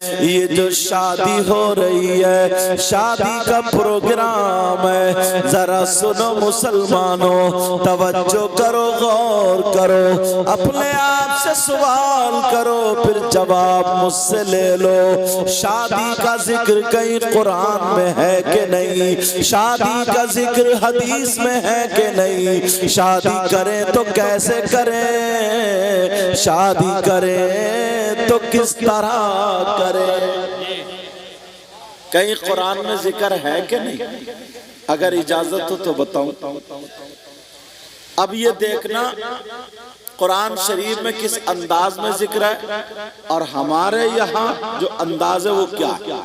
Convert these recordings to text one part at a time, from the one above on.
ये जो शादी हो रही है शादी का प्रोग्राम है, जरा सुनो मुसलमानों, तवज्जो करो, गौर करो, अपने आप से सवाल करो, फिर जवाब मुझसे ले लो। शादी का जिक्र कहीं कुरान में है कि नहीं? शादी का जिक्र हदीस में है कि नहीं? शादी करें तो कैसे करें? शादी करें तो किस तरह करें? कहीं कुरान में जिक्र है कि नहीं? अगर इजाजत हो तो बताऊं। अब ये देखना कुरान शरीफ में किस अंदाज में जिक्र है और हमारे यहाँ जो अंदाज है वो क्या है,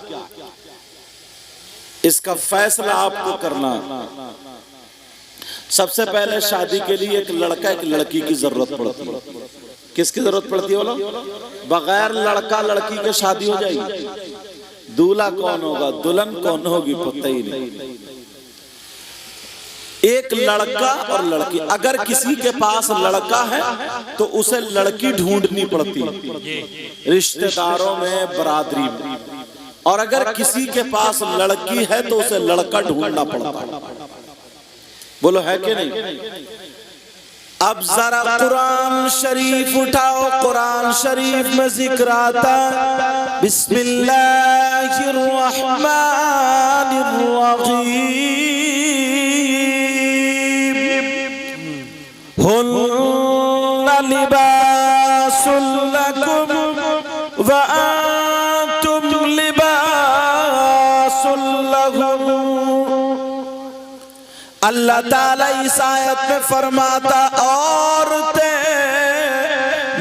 इसका फैसला आपको करना। सबसे पहले शादी के लिए एक लड़का एक लड़की की जरूरत पड़ती है। किसकी जरूरत पड़ती है बोलो? बगैर लड़का लड़की के शादी हो जाएगी? दूल्हा कौन होगा, दुल्हन कौन होगी, पता ही नहीं। एक लड़का और लड़की, अगर किसी के पास लड़का है तो उसे लड़की ढूंढनी पड़ती रिश्तेदारों में, बरादरी में, और अगर किसी के पास लड़की है तो उसे लड़का ढूंढना पड़ता। बोलो है कि नहीं? अब जरा कुरान शरीफ उठाओ, कुरान शरीफ में जिक्र आता बिस्मिल्लाहिर्रहमानिर्रहीम, हुन्ना लिबासुल लकुम व अंतुम लिबासुल लहुम। अल्लाह ताला इस आयत में फरमाता औरतें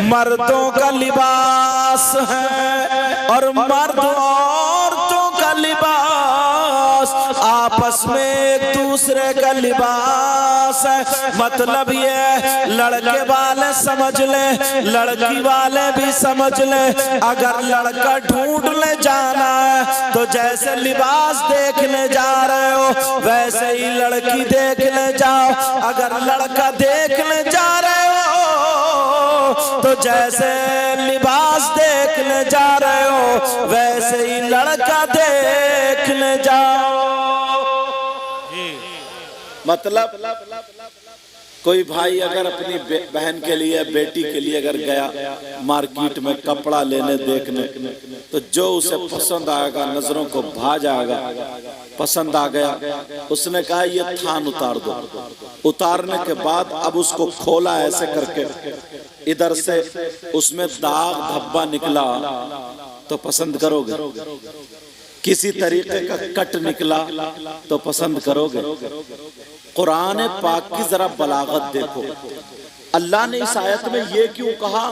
मर्दों का लिबास है और मर्द औरतों का लिबास, आपस में एक दूसरे का लिबास है। मतलब ये लड़के वाले समझ ले, लड़की वाले भी समझ ले, अगर लड़का ढूंढने जाना है तो जैसे लिबास देखने जा रहे हो वैसे ही लड़की देखने जाओ। अगर लड़का देखने जा रहे हो तो जैसे लिबास देखने जा रहे हो वैसे ही लड़का देखने जाओ। मतलब कोई भाई अगर अपनी बहन के लिए, बेटी के लिए अगर गया मार्केट में कपड़ा लेने देखने, तो जो उसे पसंद आएगा, नजरों को भा जाएगा, पसंद आ गया, उसने कहा ये थान उतार दो। उतारने के बाद अब उसको खोला ऐसे करके, इधर से उसमें दाग धब्बा निकला तो पसंद करोगे? किसी तरीके का कट निकला तो पसंद करोगे? कुरान पाक की जरा बलागत देखो। अल्लाह ने इस आयत में ये क्यों कहा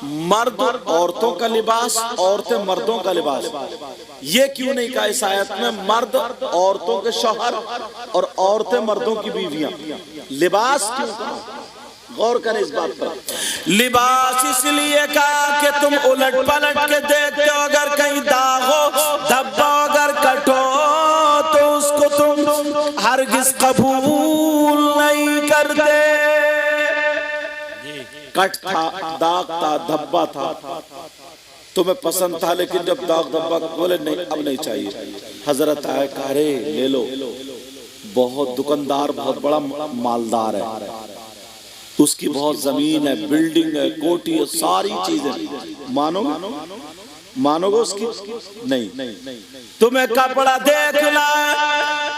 मर्द औरतों का लिबास, औरतें मर्दों का लिबास? ये क्यों नहीं कहा इस आयत में मर्द औरतों के शौहर और औरतें मर्दों की बीवियां? लिबास क्यों कहा? गौर करें इस बात पर। लिबास इसलिए कहा कि तुम उलट पलट के देखते हो, अगर कहीं दाग हो, धब्बा अगर कटो तो उसको तुम हरगिज कबूल नहीं करते। कट था, दाग था, धब्बा था, तुम्हें पसंद था, लेकिन जब दाग धब्बा बोले नहीं अब नहीं चाहिए, हजरत आए कहा रे ले लो, बहुत दुकानदार बहुत बड़ा मालदार है, उसकी बहुत जमीन है, बिल्डिंग है, कोठी है, सारी चीजें, मानोगे उसकी? नहीं। तुम्हें कपड़ा देखना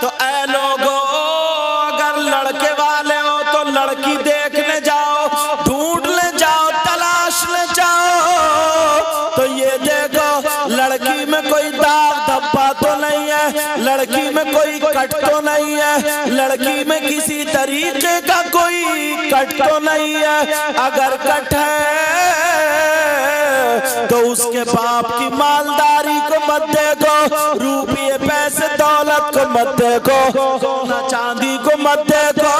तो ऐ लोगों, अगर लड़के वाले हो तो लड़की देखने जाओ, ढूंढने जाओ, तलाशने जाओ तो ये देखो लड़की में कोई दाग धब्बा तो नहीं है, लड़की में कोई कट तो नहीं है, लड़की में किसी तरीके का कोई कट तो नहीं है। अगर कट है तो उसके बाप की मालदारी को मत देखो, रुपये पैसे दौलत को मत देखो, सोना चांदी को मत देखो,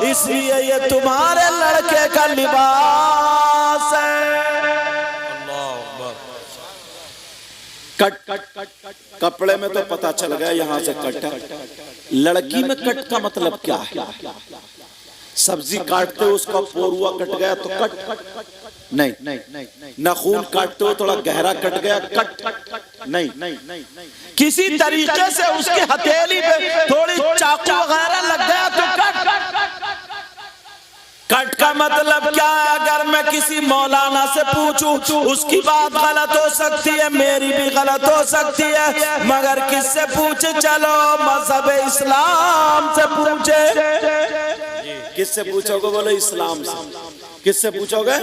इसलिए ये तुम्हारे लड़के का लिबास है। कट कपड़े में तो पता चल गया यहाँ से कट है, लड़की में कट का मतलब क्या है? सब्जी काटते हो उसका पोरुआ कट गया तो कट नहीं, नाखून काटते हो थोड़ा गहरा कट गया कट नहीं, किसी तरीके से उसकी हथेली पे थोड़ी चाकू वगैरह लग गया तो कट। कट का मतलब क्या है? अगर मैं किसी मौलाना से पूछूं उसकी बात गलत हो सकती है, मेरी भी गलत हो सकती है, मगर किससे पूछे? चलो मजहब इस्लाम से पूछे। किससे पूछोगे? बोलो इस्लाम से। किससे पूछोगे?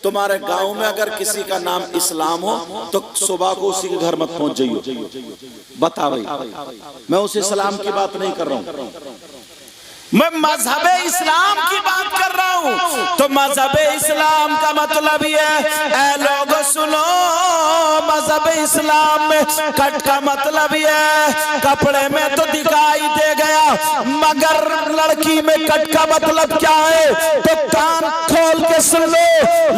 तुम्हारे गांव में अगर किसी का नाम इस्लाम हो तो सुबह को उसी के घर मत पहुंच जाइयो। बता भाई, मैं उस इस्लाम की बात नहीं कर रहा हूं, मैं मजहब इस्लाम की बात कर रहा हूं। तो मजहब इस्लाम का मतलब ये है, लोग सुनो, मजहब इस्लाम में कट का मतलब ये कपड़े में तो दिखाई दे गया, मगर लड़की में कट का मतलब क्या है? तो कान खोल के सुन लो,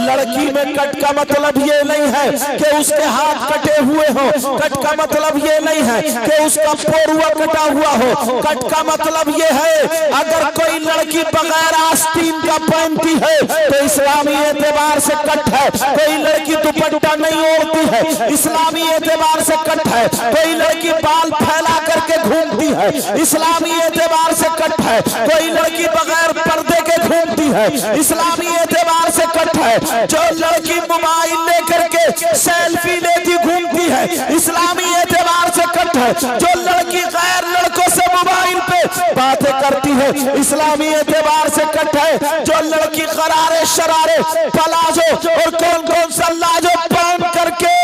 लड़की में कट का मतलब ये नहीं है कि उसके हाथ कटे हुए हो, कट का मतलब ये नहीं है कि उसका पोरुआ कटा हुआ हो, कट का मतलब ये है अगर कोई लड़की बगैर आस्तीन का पहनती है तो इस्लामी एतबार से कट है। कोई लड़की दुपट्टा नहीं ओढ़ती है, इस्लामी एतबार से कट है। कोई लड़की बाल फैला करके घूमती है, इस्लामी एतबार से कट है। कोई लड़की बगैर पर्दे के घूमती है, इस्लामी एतबार से कट है। जो लड़की मोबाइल लेकर के सेल्फी लेती घूमती है, इस्लामी एतबार से कट है। जो लड़की गैर लड़कों से मोबाइल पे बातें करती है, इस्लामी एतबार से कट है। जो लड़की करारे शरारे पलाजो और कौन कौन सा लाजो पहन करके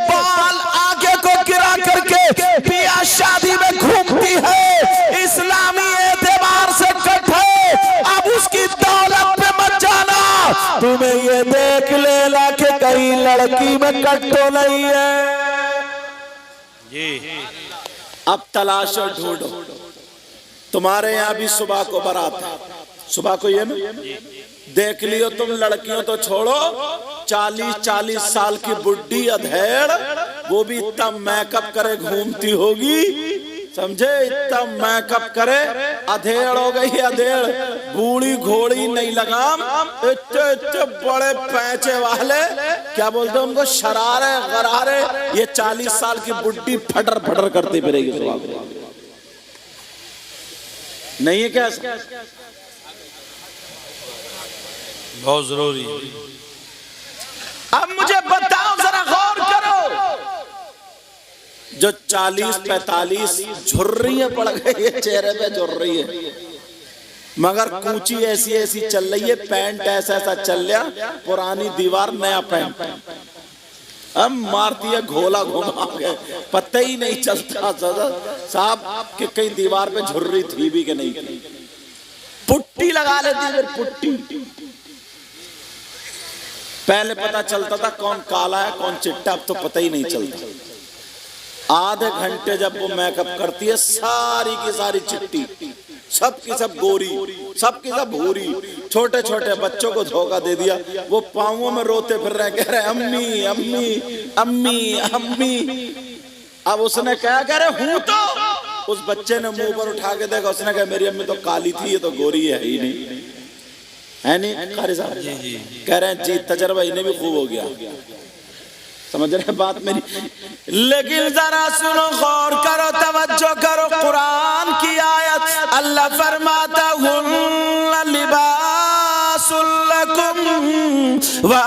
बाल आगे को गिरा करके बियाह शादी में घूमती है, इस्लामी एतबार से कट है। अब उसकी दौलत पे मत जाना, तुम्हें ये देख लेना कि कहीं लड़की में कट तो नहीं है। अब तलाशो ढूंढो। तुम्हारे यहाँ भी सुबह को बारात है, सुबह को ये ना देख लियो तुम, लड़कियों तो छोड़ो, 40-40 साल की बुढ़ी अधेड़, वो भी इतना मेकअप करे घूमती होगी, समझे? इतना मेकअप करे, अधेड़ हो गई, अधेड़, बूढ़ी घोड़ी नहीं लगाम, इतने इतने बड़े पैंचे वाले, क्या बोलते हैं उनको, शरारे गरारे, ये 40 साल की बुढ़ी फटर फटर करती फिरेगी। नहीं है क्या? बहुत जरूरी। अब मुझे बताओ, जरा गौर करो, जो 40-45 झुर्रियां पड़ गई है चेहरे पे, झुर रही है, मगर कूची ऐसी ऐसी चल रही है, पैंट ऐसा ऐसा चल रहा, पुरानी दीवार नया पैंट, अब मारती है घोला घुमा के, पता ही नहीं चलता साहब कि कहीं दीवार पे झुर्री थी भी कि नहीं। पुट्टी लगा लेती है, पुट्टी। पहले पता चलता था कौन काला है कौन चिट्टा, अब तो पता ही नहीं चलता। आधे घंटे जब वो मेकअप करती है, सारी की सारी चिट्टी, सब की सब गोरी, सब की सब भूरी, छोटे छोटे बच्चों को धोखा दे दिया। वो पाँवों में रोते फिर रहे, कह रहे अम्मी अम्मी अम्मी अम्मी। अब उसने क्या कह रहे हूं, तो उस बच्चे ने मुंह पर उठा के देखा, उसने कहा मेरी अम्मी तो काली थी, ये तो गोरी है ही नहीं, है नहीं? कारी साहब कह रहे हैं जी, तजर्बा इन्हें भी खूब हो गया, समझ रहे हैं बात मेरी। लेकिन जरा सुनो, गौर करो, तवज्जो करो, कुरान की आयत, अल्लाह फरमाता हुन्ना लिबासुल लकुम व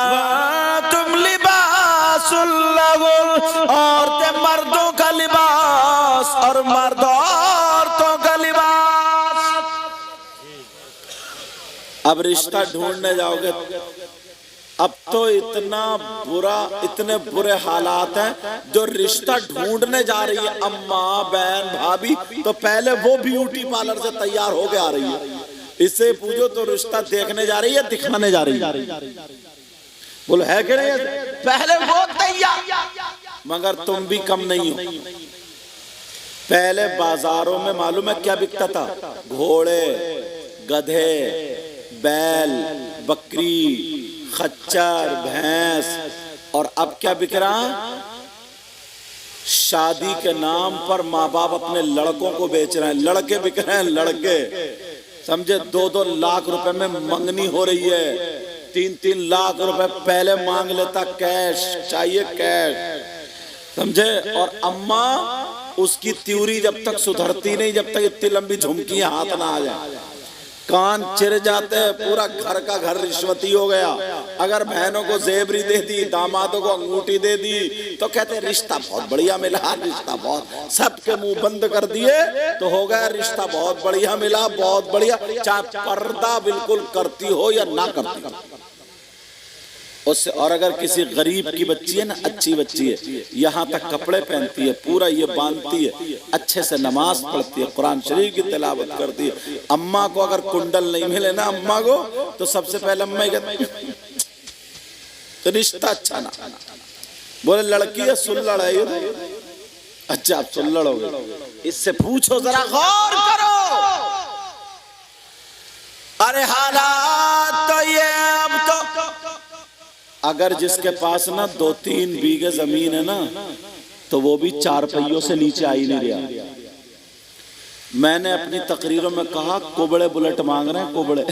तुम लिबासुल लहुम, औरतें मर्दों का लिबास और मर्द औरतों का लिबास। अब रिश्ता ढूंढने जाओगे, अब तो इतना बुरा, इतने बुरे हालात हैं, जो रिश्ता ढूंढने जा रही है अम्मा बहन भाभी, तो पहले वो ब्यूटी पार्लर से तैयार हो के आ रही है। इससे पूछो तो रिश्ता देखने जा रही है, दिखाने जा रही है? बोलो है कि नहीं? पहले वो तैयार, मगर तुम भी कम नहीं हो। पहले बाजारों में मालूम है क्या बिकता था? घोड़े, गधे, बैल, बकरी, खच्चर, भैंस, और अब क्या बिक रहा? शादी के नाम पर माँ बाप अपने लड़कों को बेच रहे हैं, लड़के बिक रहे हैं, लड़के, समझे, 2-2 लाख रुपए में मंगनी हो रही है, 3-3 लाख रुपए पहले मांग लेता, कैश चाहिए कैश, समझे। और अम्मा उसकी त्यूरी जब तक सुधरती नहीं, जब तक इतनी लंबी झुमकी हाथ ना आ जाए, कान चिर जाते हैं, पूरा घर का घर रिश्वती हो गया। अगर बहनों को जेबरी दे दी, दामादों को अंगूठी दे दी, तो कहते रिश्ता बहुत बढ़िया मिला, रिश्ता बहुत, सबके मुंह बंद कर दिए तो हो गया रिश्ता बहुत बढ़िया मिला, बहुत बढ़िया, चाहे पर्दा बिल्कुल करती हो या ना करती उससे। और अगर किसी गरीब की बच्ची है ना, अच्छी बच्ची है, यहाँ तक कपड़े पहनती है, पूरा ये बांधती है, अच्छे से नमाज पढ़ती है, कुरान शरीफ की तिलावत करती है, अम्मा को अगर कुंडल नहीं मिले ना अम्मा को, तो सबसे पहले अम्मा ही कहती तो रिश्ता अच्छा ना। बोले लड़की है सुल्लड़ है ये, अच्छा आप सुल्लड़ हो गए, इससे पूछो जरा, गौर करो। अरे हालात तो ये, अब तो अगर जिसके पास ना 2-3 बीघे जमीन है ना, तो वो भी 4 पहियों से नीचे आ ही नहीं रहा। मैंने अपनी तकरीरों में कहा कुबड़े बुलेट मांग रहे हैं, कुबड़े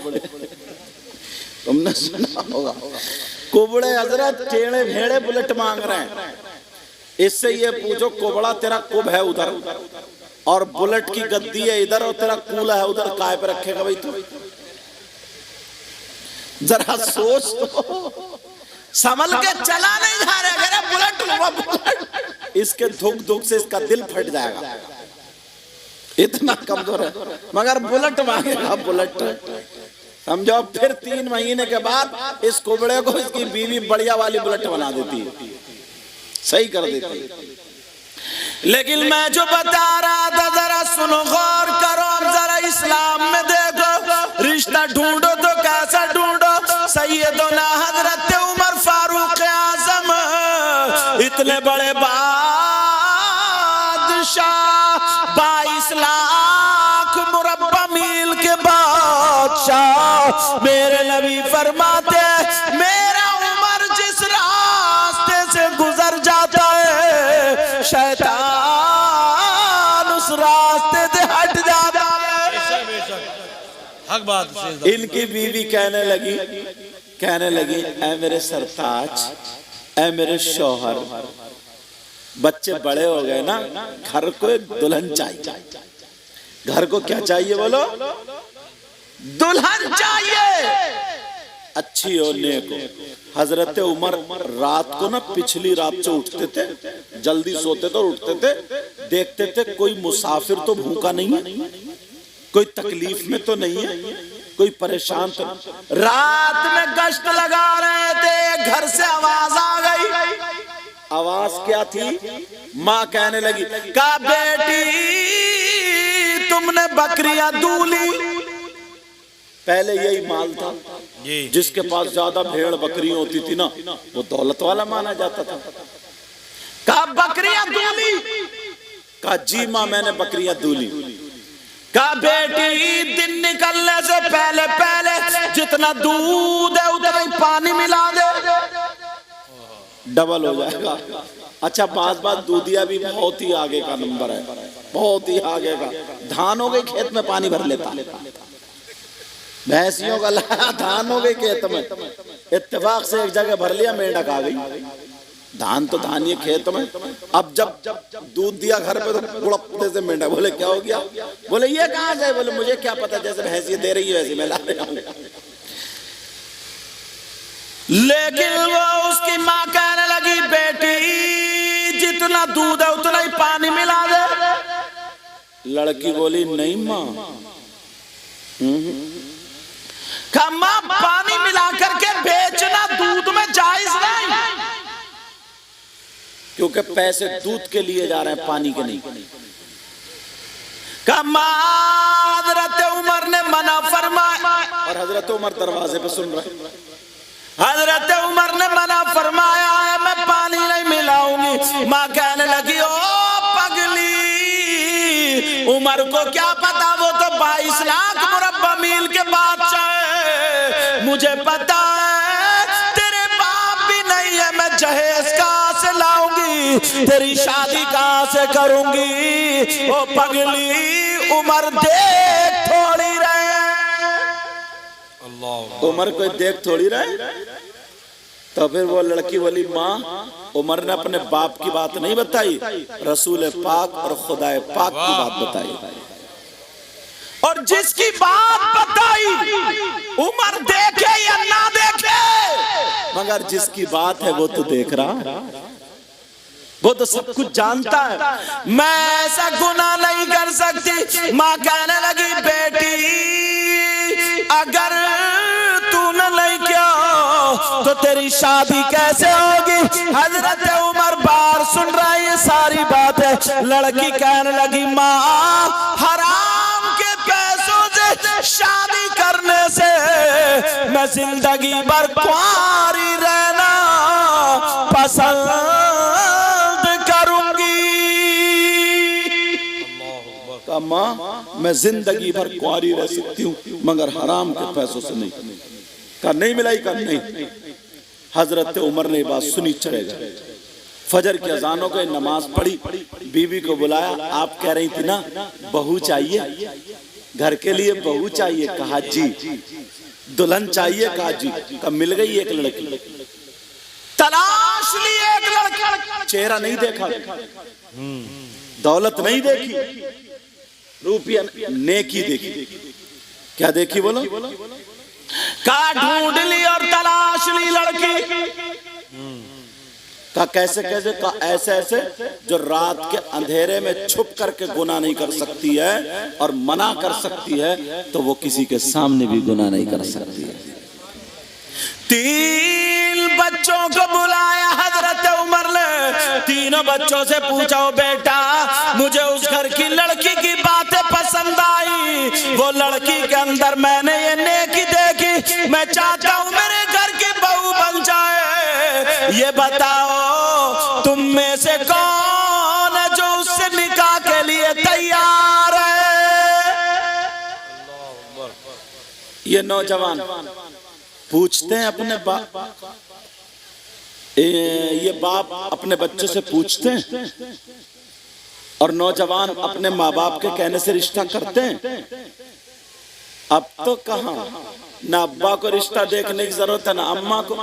तुमने सुना होगा, कुबड़े हजरत टेढ़े भेड़े बुलेट मांग रहे हैं। इससे ये पूछो कुबड़ा तेरा कुब है उधर और बुलेट की गद्दी है इधर और तेरा कूला है उधर, काय पे रखेगा भाई तू? जरा सोच तो, संभल के चला नहीं जा रहा, बुलेट इसके धुक धुक से इसका दिल फट जाएगा, इतना कमजोर है, मगर बुलेट मांगेगा बुलेट, समझो। फिर 3 महीने के बाद इस कुबड़े को इसकी बीवी बढ़िया वाली बुलेट बना देती है, सही कर देती है। लेकिन मैं जो बता रहा था जरा सुनो, गौर करो, जरा इस्लाम में देखो, रिश्ता ढूंढो तो कैसा ढूंढो। सैयदना हजरत उमर फारूक आजम, इतने बड़े बादशाह, 22 लाख मुरब्बा मील के बादशाह, मेरे नबी फरमाते मेरा उमर जिस रास्ते से गुजर जाता है, शैतान उस रास्ते से हट जाता है। हक बात। इनकी बीवी कहने लगी ऐ मेरे सरताज, ऐ मेरे शौहर, बच्चे बड़े हो गए ना, घर को एक दुल्हन चाहिए। घर को क्या चाहिए बोलो? दुल्हन चाहिए, अच्छी हो, नेक हो। हजरत उमर रात को ना, पिछली रात से उठते थे, जल्दी सोते थे और उठते थे, देखते थे कोई मुसाफिर तो भूखा नहीं है, कोई तकलीफ में तो नहीं है, कोई परेशान तो नहीं। रात में गश्त लगा रहे थे, घर से आवाज आ गई। आवाज क्या थी? माँ कहने लगी, का बेटी तुमने बकरियां दूली। पहले यही माल था, जिसके पास ज्यादा भेड़ बकरियां होती थी ना, वो दौलत वाला माना जाता था। का बकरियां दूली? का जी माँ मैंने बकरियां दूली। का बेटी दिन निकलने से पहले पहले जितना दूध है उतना ही पानी मिला दे, डबल हो जाएगा। अच्छा बात दूधिया भी बहुत ही आगे का नंबर है, बहुत ही आगे का। धानों के खेत में पानी भर लेता, भैंसियों का लाया धानों के खेत में, इत्तेफाक से एक जगह भर लिया, मेंढक आ गई। धान तो धान ये खेत में। अब जब दूध दिया घर पे तो गुड़पते से मेंढक। बोले क्या हो गया? बोले ये कहाँ से? बोले मुझे क्या पता, जैसे भैंसी दे रही है वैसे मैं ला रहा हूं। लेकिन वो उसकी माँ कहने लगी, बेटी जितना दूध है उतना ही पानी मिला दे। लड़की बोली नहीं माँ। माँ पानी मिला करके बेचना दूध में जायज नहीं, क्योंकि पैसे दूध के लिए जा रहे हैं, पानी के नहीं। हजरत उमर ने मना फरमाया, और हजरत उमर दरवाजे पे सुन रहे। हजरत उमर ने मना फरमाया है, मैं पानी नहीं मिलाऊंगी। माँ कहने लगी, ओ पगली, उमर को क्या पता, वो तो 22 लाख मुरब्बा मील के बादशाह है। मुझे पता है तेरे बाप भी नहीं है, मैं जहेज कहाँ से लाऊंगी, तेरी शादी कहाँ से करूंगी। ओ पगली, उमर देख थोड़ी रहे, अल्लाह उमर कोई देख थोड़ी रहे। तो फिर वो लड़की वाली माँ उमर ने अपने बाप की बात नहीं बताई, रसूल पाक और खुदाए पाक की बात बताई। और जिसकी बात बताई उमर देखे या ना देखे, मगर जिसकी बात है वो तो देख रहा, वो तो सब कुछ जानता है। मैं ऐसा गुनाह नहीं कर सकती। माँ कहने लगी, बेटी अगर तूने नहीं किया तो तेरी शादी कैसे होगी। हजरत उमर बार सुन रहा है ये सारी बात है। लड़की कहने लगी, माँ हराम के पैसों से शादी करने से मैं जिंदगी भर कुंवारी रहना पसंद करूंगी। माँ मैं जिंदगी भर कुंवारी रह सकती हूँ मगर हराम के पैसों से नहीं। का नहीं मिलाई, का नहीं। हजरत उमर ने बात सुनी, चले गए। फजर की अजान हो गई, नमाज पढ़ी, बीवी को बुलाया। आप कह रही थी ना बहू चाहिए, घर के लिए बहू चाहिए। कहा जी। दुल्हन चाहिए, कहा जी। कब मिल गई एक लड़की, तलाश ली एक लड़का, चेहरा नहीं देखा, दौलत नहीं देखी, रुपया नेकी देखी। क्या देखी बोलो? का ढूंढ ली और तलाश ली लड़की। का कैसे कैसे? का ऐसे ऐसे जो रात के अंधेरे में छुप करके गुनाह नहीं कर सकती है और मना कर सकती है, तो वो किसी के सामने भी गुनाह नहीं कर सकती है। 3 बच्चों को बुलाया हजरत उमर ने। तीनों बच्चों से पूछा, बेटा मुझे उस घर की लड़की की बातें पसंद आई, वो लड़की के अंदर मैंने ये नेकी देखी, मैं चाहता हूँ मेरे घर की बहू बन जाए। ये बताओ तुम में से कौन है जो उससे निकाह के लिए तैयार है। ये नौजवान पूछते हैं अपने बाप, ये बाप अपने बच्चों से पूछते हैं और नौजवान अपने माँ बाप के कहने से रिश्ता करते हैं। अब तो कहाँ ना अब्बा को रिश्ता देखने की जरूरत है ना अम्मा को।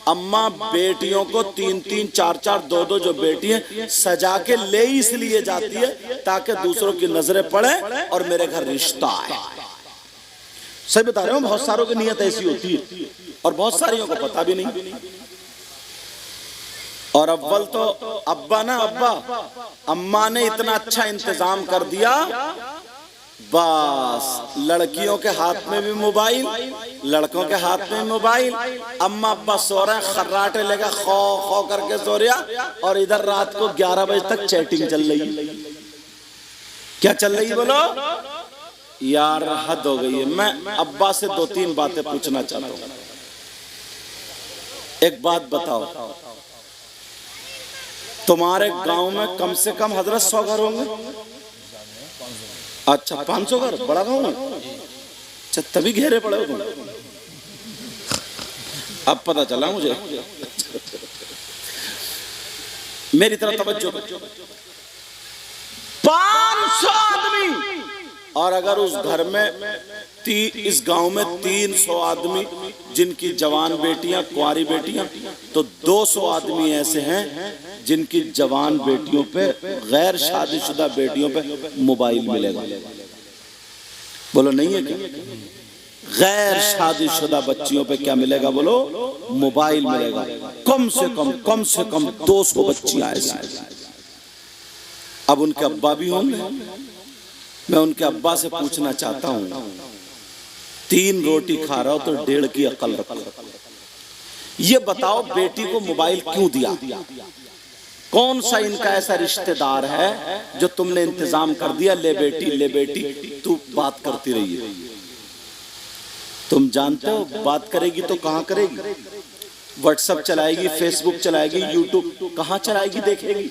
अम्मा बेटियों को 3-3, 4-4, 2-2 जो बेटी हैं सजा के ले इसलिए जाती है ताकि दूसरों की नजरें पड़े और मेरे घर रिश्ता आए। सही बता रहे हो, बहुत सारों की नीयत ऐसी होती है और बहुत सारियों को पता भी नहीं। और अव्वल तो अब्बा ना अब्बा, अम्मा ने इतना अच्छा इंतजाम कर दिया, बस लड़कियों के हाथ में भी मोबाइल, लड़कों के हाथ में मोबाइल। अम्मा अब्बा सो रहे हैं, खर्राटे लेकर खो खो करके सो रहा, और इधर रात को 11 बजे तक चैटिंग चल रही। क्या चल रही बोलो यार, हद हो गई है। मैं अब्बा से 2-3 बातें पूछना चाहता हूँ। एक बात बताओ, तुम्हारे गांव में कम से कम हजरत 100 घर होंगे? अच्छा 500 घर, बड़ा गांव है। अच्छा तभी घेरे पड़े हो तुम, अब पता चला मुझे। मेरी तरफ तवज्जो। 500 आदमी, और अगर उस घर में इस गांव में 300 आदमी जिनकी जवान बेटियां, कुंवारी बेटियां, तो 200 आदमी ऐसे हैं जिनकी जवान बेटियों पे, गैर शादीशुदा बेटियों पे मोबाइल मिलेगा। बोलो नहीं है क्या? गैर शादीशुदा बच्चियों पे क्या मिलेगा बोलो? मोबाइल मिलेगा। कम से कम 200 बच्चियां ऐसी। अब उनके अब्बा भी होंगे। मैं उनके अब्बा से पूछना चाहता हूं, 3 रोटी खा रहा हो तो 1.5 की अकल रखो। ये बताओ बेटी को मोबाइल क्यों दिया? कौन सा इनका ऐसा रिश्तेदार है जो तुमने इंतजाम कर दिया, ले बेटी तू बात करती रही है। तुम जानते हो बात करेगी तो कहां करेगी? व्हाट्सएप चलाएगी, फेसबुक चलाएगी, यूट्यूब कहां चलाएगी देखेगी।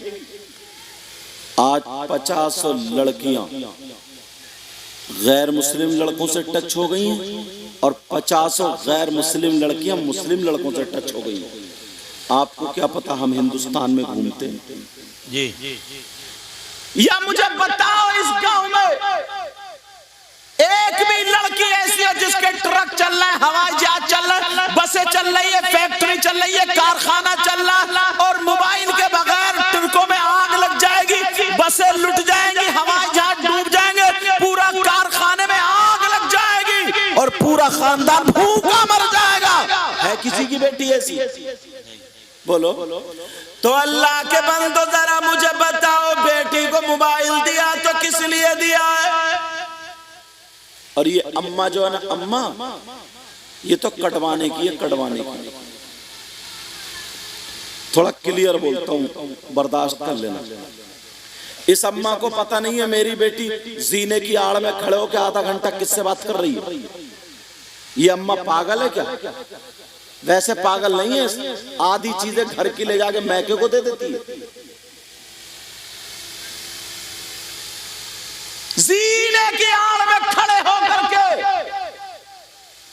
आज 50 लड़कियां गैर मुस्लिम लड़कों से टच हो गई हैं और 50 गैर मुस्लिम लड़कियां मुस्लिम लड़कों से टच हो गई हैं। आपको क्या पता हम हिंदुस्तान में घूमते हैं जी। या मुझे बताओ इस गांव में एक भी लड़की ऐसी है जिसके ट्रक चल रहे हैं, हवाई जहाज चल रहे हैं, बसें चल रही है, फैक्ट्री चल रही है, कारखाना चल रहा है, और मोबाइल के बगैर ट्रकों में आग लग जाएगी, बसें लुट जाएंगी, हवाई जहाज डूब जाएंगे, पूरा कारखाने में आग लग जाएगी और पूरा खानदान भूखा मर जाएगा। है किसी की बेटी ऐसी? बोलो। तो अल्लाह के बंदो जरा मुझे बताओ, बेटी को मोबाइल दिया तो किस लिए दिया है? और ये अम्मा जो है ना, अम्मा ये तो कटवाने की है, कटवाने की। थोड़ा क्लियर बोलता हूं, बर्दाश्त कर लेना। इस अम्मा को पता नहीं है मेरी बेटी जीने की आड़ में खड़े होकर आधा घंटा किससे बात कर रही है। ये अम्मा पागल है क्या? वैसे पागल नहीं है, आधी चीजें घर की ले जाके मैके को दे देती है। जीने की आड़ में खड़े होकर के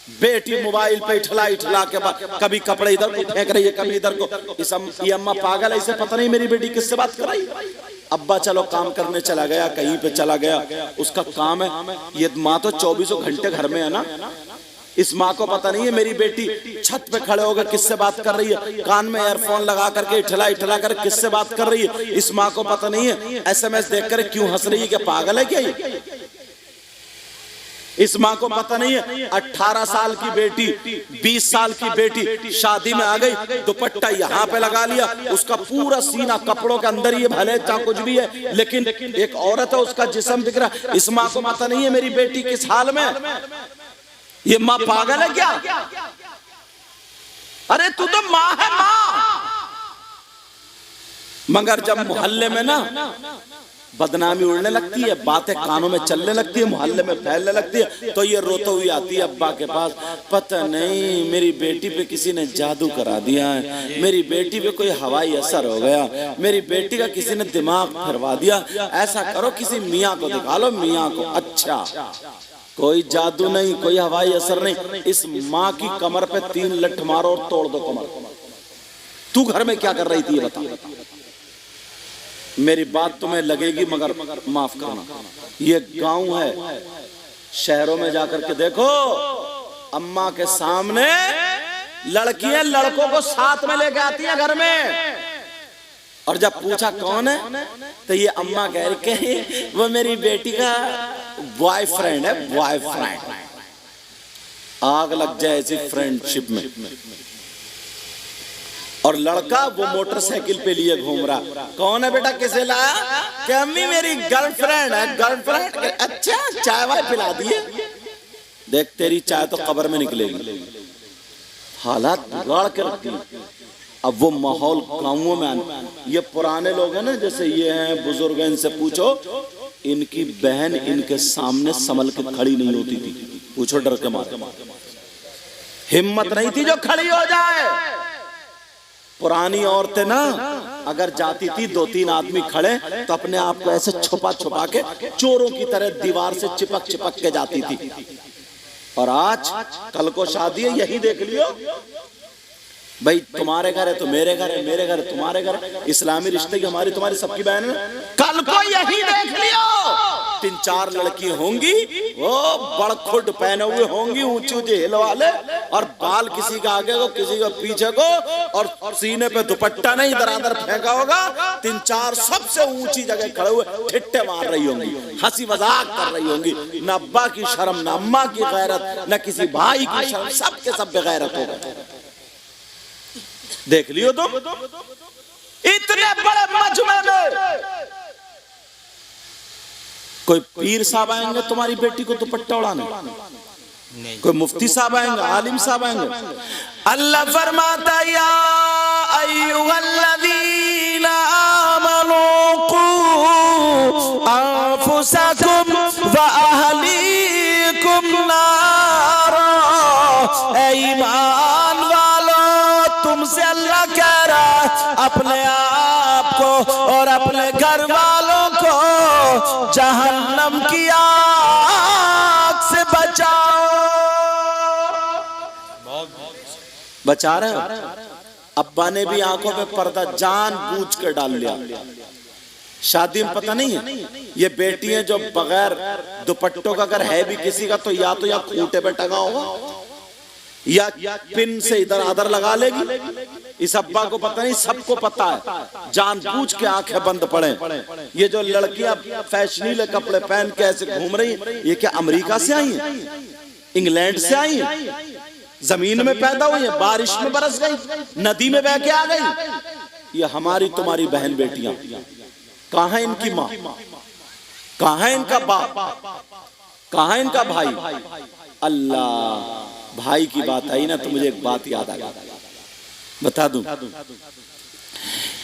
बेटी मोबाइल पे इठला इठला के कभी कपड़े इधर को फेंक रही है, कभी इधर को। ये अम्मा पागल है, इसे पता नहीं मेरी बेटी किससे बात कर रही है। अब्बा चलो काम करने चला गया, कहीं पे चला गया, उसका काम है। ये माँ तो 24 घंटे घर में है ना। इस माँ को पता नहीं है मेरी बेटी छत पे खड़े होकर किससे बात कर रही है, कान में एयरफोन लगा करके इठला इठला कर किससे बात कर रही है। इस माँ को पता नहीं है SMS देखकर क्यों हंस रही है, क्या पागल है क्या ये? इस माँ को पता नहीं है 18 साल की बेटी, 20 साल की बेटी शादी में आ गई, दुपट्टा यहाँ पे लगा लिया, उसका पूरा सीना कपड़ों के अंदर ही भले चाहे कुछ भी है, लेकिन एक औरत है, उसका जिस्म दिख रहा है। इस माँ को पता नहीं है मेरी बेटी किस हाल में। ये माँ पागल है क्या? अरे तू तो माँ है, माँ। मगर जब मोहल्ले में ना बदनामी उड़ने लगती है, बातें कानों में चलने लगती है, मोहल्ले में फैलने लगती है, तो ये रोते हुई आती है अब्बा के पास। पता नहीं मेरी बेटी पे किसी ने जादू करा दिया है, मेरी बेटी पे कोई हवाई असर हो गया, मेरी बेटी का किसी ने दिमाग फिरवा दिया, ऐसा करो किसी मियाँ को दिखा लो, मियाँ को। अच्छा, कोई जादू नहीं, कोई हवाई असर नहीं। इस माँ की कमर पे 3 लठ मारो और तोड़ दो कमर। तू घर में क्या कर रही थी ये बता। मेरी बात तुम्हें लगेगी मगर माफ करना, ये गांव है। शहरों में जाकर के देखो, अम्मा के सामने लड़कियां लड़कों को साथ में लेके आती हैं घर में, और जब पूछा कौन है तो ये अम्मा कह रही है वो मेरी बेटी का बॉयफ्रेंड है, बॉयफ्रेंड। आग लग जाए ऐसी फ्रेंडशिप में। और लड़का वो मोटरसाइकिल पे लिए घूम रहा, कौन है बेटा, किसे लाया? कि अम्मी मेरी गर्लफ्रेंड है, गर्लफ्रेंड। अच्छा, चाय वाय पिला दिए। देख तेरी चाय तो कब्र में निकलेगी। हालात बिगाड़ के रखती है। अब वो माहौल गाँवों में आने, ये पुराने लोग हैं ना, जैसे ये हैं बुजुर्ग, इनसे पूछो, इनकी बहन इनके सामने संभल के खड़ी नहीं होती थी। पूछो डर के मारे, हिम्मत नहीं थी जो खड़ी हो जाए। पुरानी औरतें ना अगर जाती थी 2-3 आदमी खड़े तो अपने आप को ऐसे छुपा छुपा के चोरों की तरह दीवार से चिपक चिपक के जाती थी। और आज कल को शादी है, यही देख लियो भाई, तुम्हारे घर है तो मेरे घर है, मेरे घर है तुम्हारे घर है, इस्लामी रिश्ते की हमारी तुम्हारी सबकी बहन है। कल को यही देख लियो 3-4 लड़की होंगी, वो बड़खुड पहने हुए होंगी, ऊंचे ऊंचे हिल वाले, और बाल किसी का आगे को किसी का पीछे को, और सीने पे दुपट्टा नहीं दरादर फेंका होगा। 3-4 सबसे ऊंची जगह खड़े हुए ठिट्टे मार रही होंगी, हंसी मजाक कर रही होंगी। न अब्बा की शर्म, न अम्मा की गैरत, न किसी भाई की शर्म, सबके सब बेगैरत हो गए। देख लियो तुम, इतने बड़े मजमे में कोई पीर साहब आएंगे तुम्हारी बेटी को दुपट्टा उड़ाने, कोई मुफ्ती साहब आएंगे, आलिम साहब आएंगे। अल्लाह फरमाता या अय्युहल्लज़ीना आमनू कू अनफुसकुम व अहलीकुम नारा। ऐ ईमान वालो, तुमसे अल्लाह कह रहा है अपने आप को और अपने घर वालों को जहन्नम की आग से बचाओ। बचा रहे हो? अब्बा ने भी आंखों पे पर्दा जानबूझ कर डाल लिया। शादी में पता नहीं है, ये बेटियां जो बगैर दुपट्टों का अगर है भी किसी का तो या खूंटे पे टंगा होगा या पिन से इधर आधर लगा लेगी। इस अब्बा को पता नहीं, सबको पता है, जानबूझ के आंखें बंद पड़े। ये जो लड़कियां फैशनीले कपड़े पहन के ऐसे घूम रही हैं, ये क्या अमेरिका से आई हैं, इंग्लैंड से आई हैं, जमीन में पैदा हुई है, बारिश में बरस गई, नदी में बह के आ गई। ये हमारी तुम्हारी बहन बेटियां, कहां है इनकी माँ, कहां है इनका बाप, कहां है इनका भाई। अल्लाह, भाई की बात आई ना तो मुझे एक बात याद आ गई, बता दूं।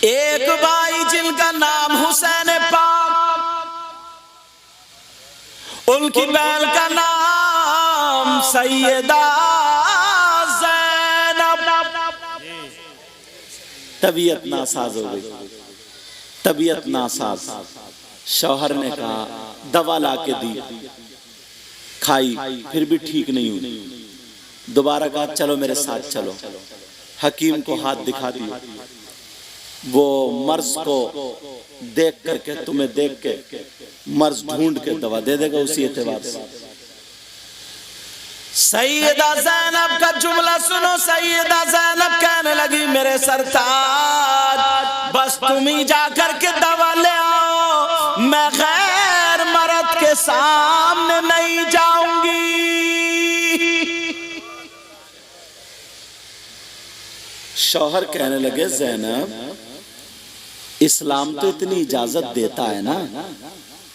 एक भाई जिनका नाम हुसैन पाक, उनकी बहन का नाम सैयदा तबीयत नासाज हो गई, तबीयत नासाज। शौहर ने कहा, दवा ला के दी, खाई, फिर भी ठीक नहीं हुई। दोबारा कहा चलो मेरे साथ चलो, हकीम को हाथ दिखा दिया। वो मर्ज को देख करके, तुम्हें देख के मर्ज ढूंढ के दवा दे देगा उसी एतबार से। सैयदा ज़ैनब का जुमला सुनो। सैयदा ज़ैनब कहने लगी, मेरे सरताज, बस तुम ही जाकर के दवा ले आओ, मैं गैर मर्द के सामने नहीं जाऊंगी। शौहर कहने लगे, ज़ैनब, इस्लाम तो इतनी इजाजत देता है ना,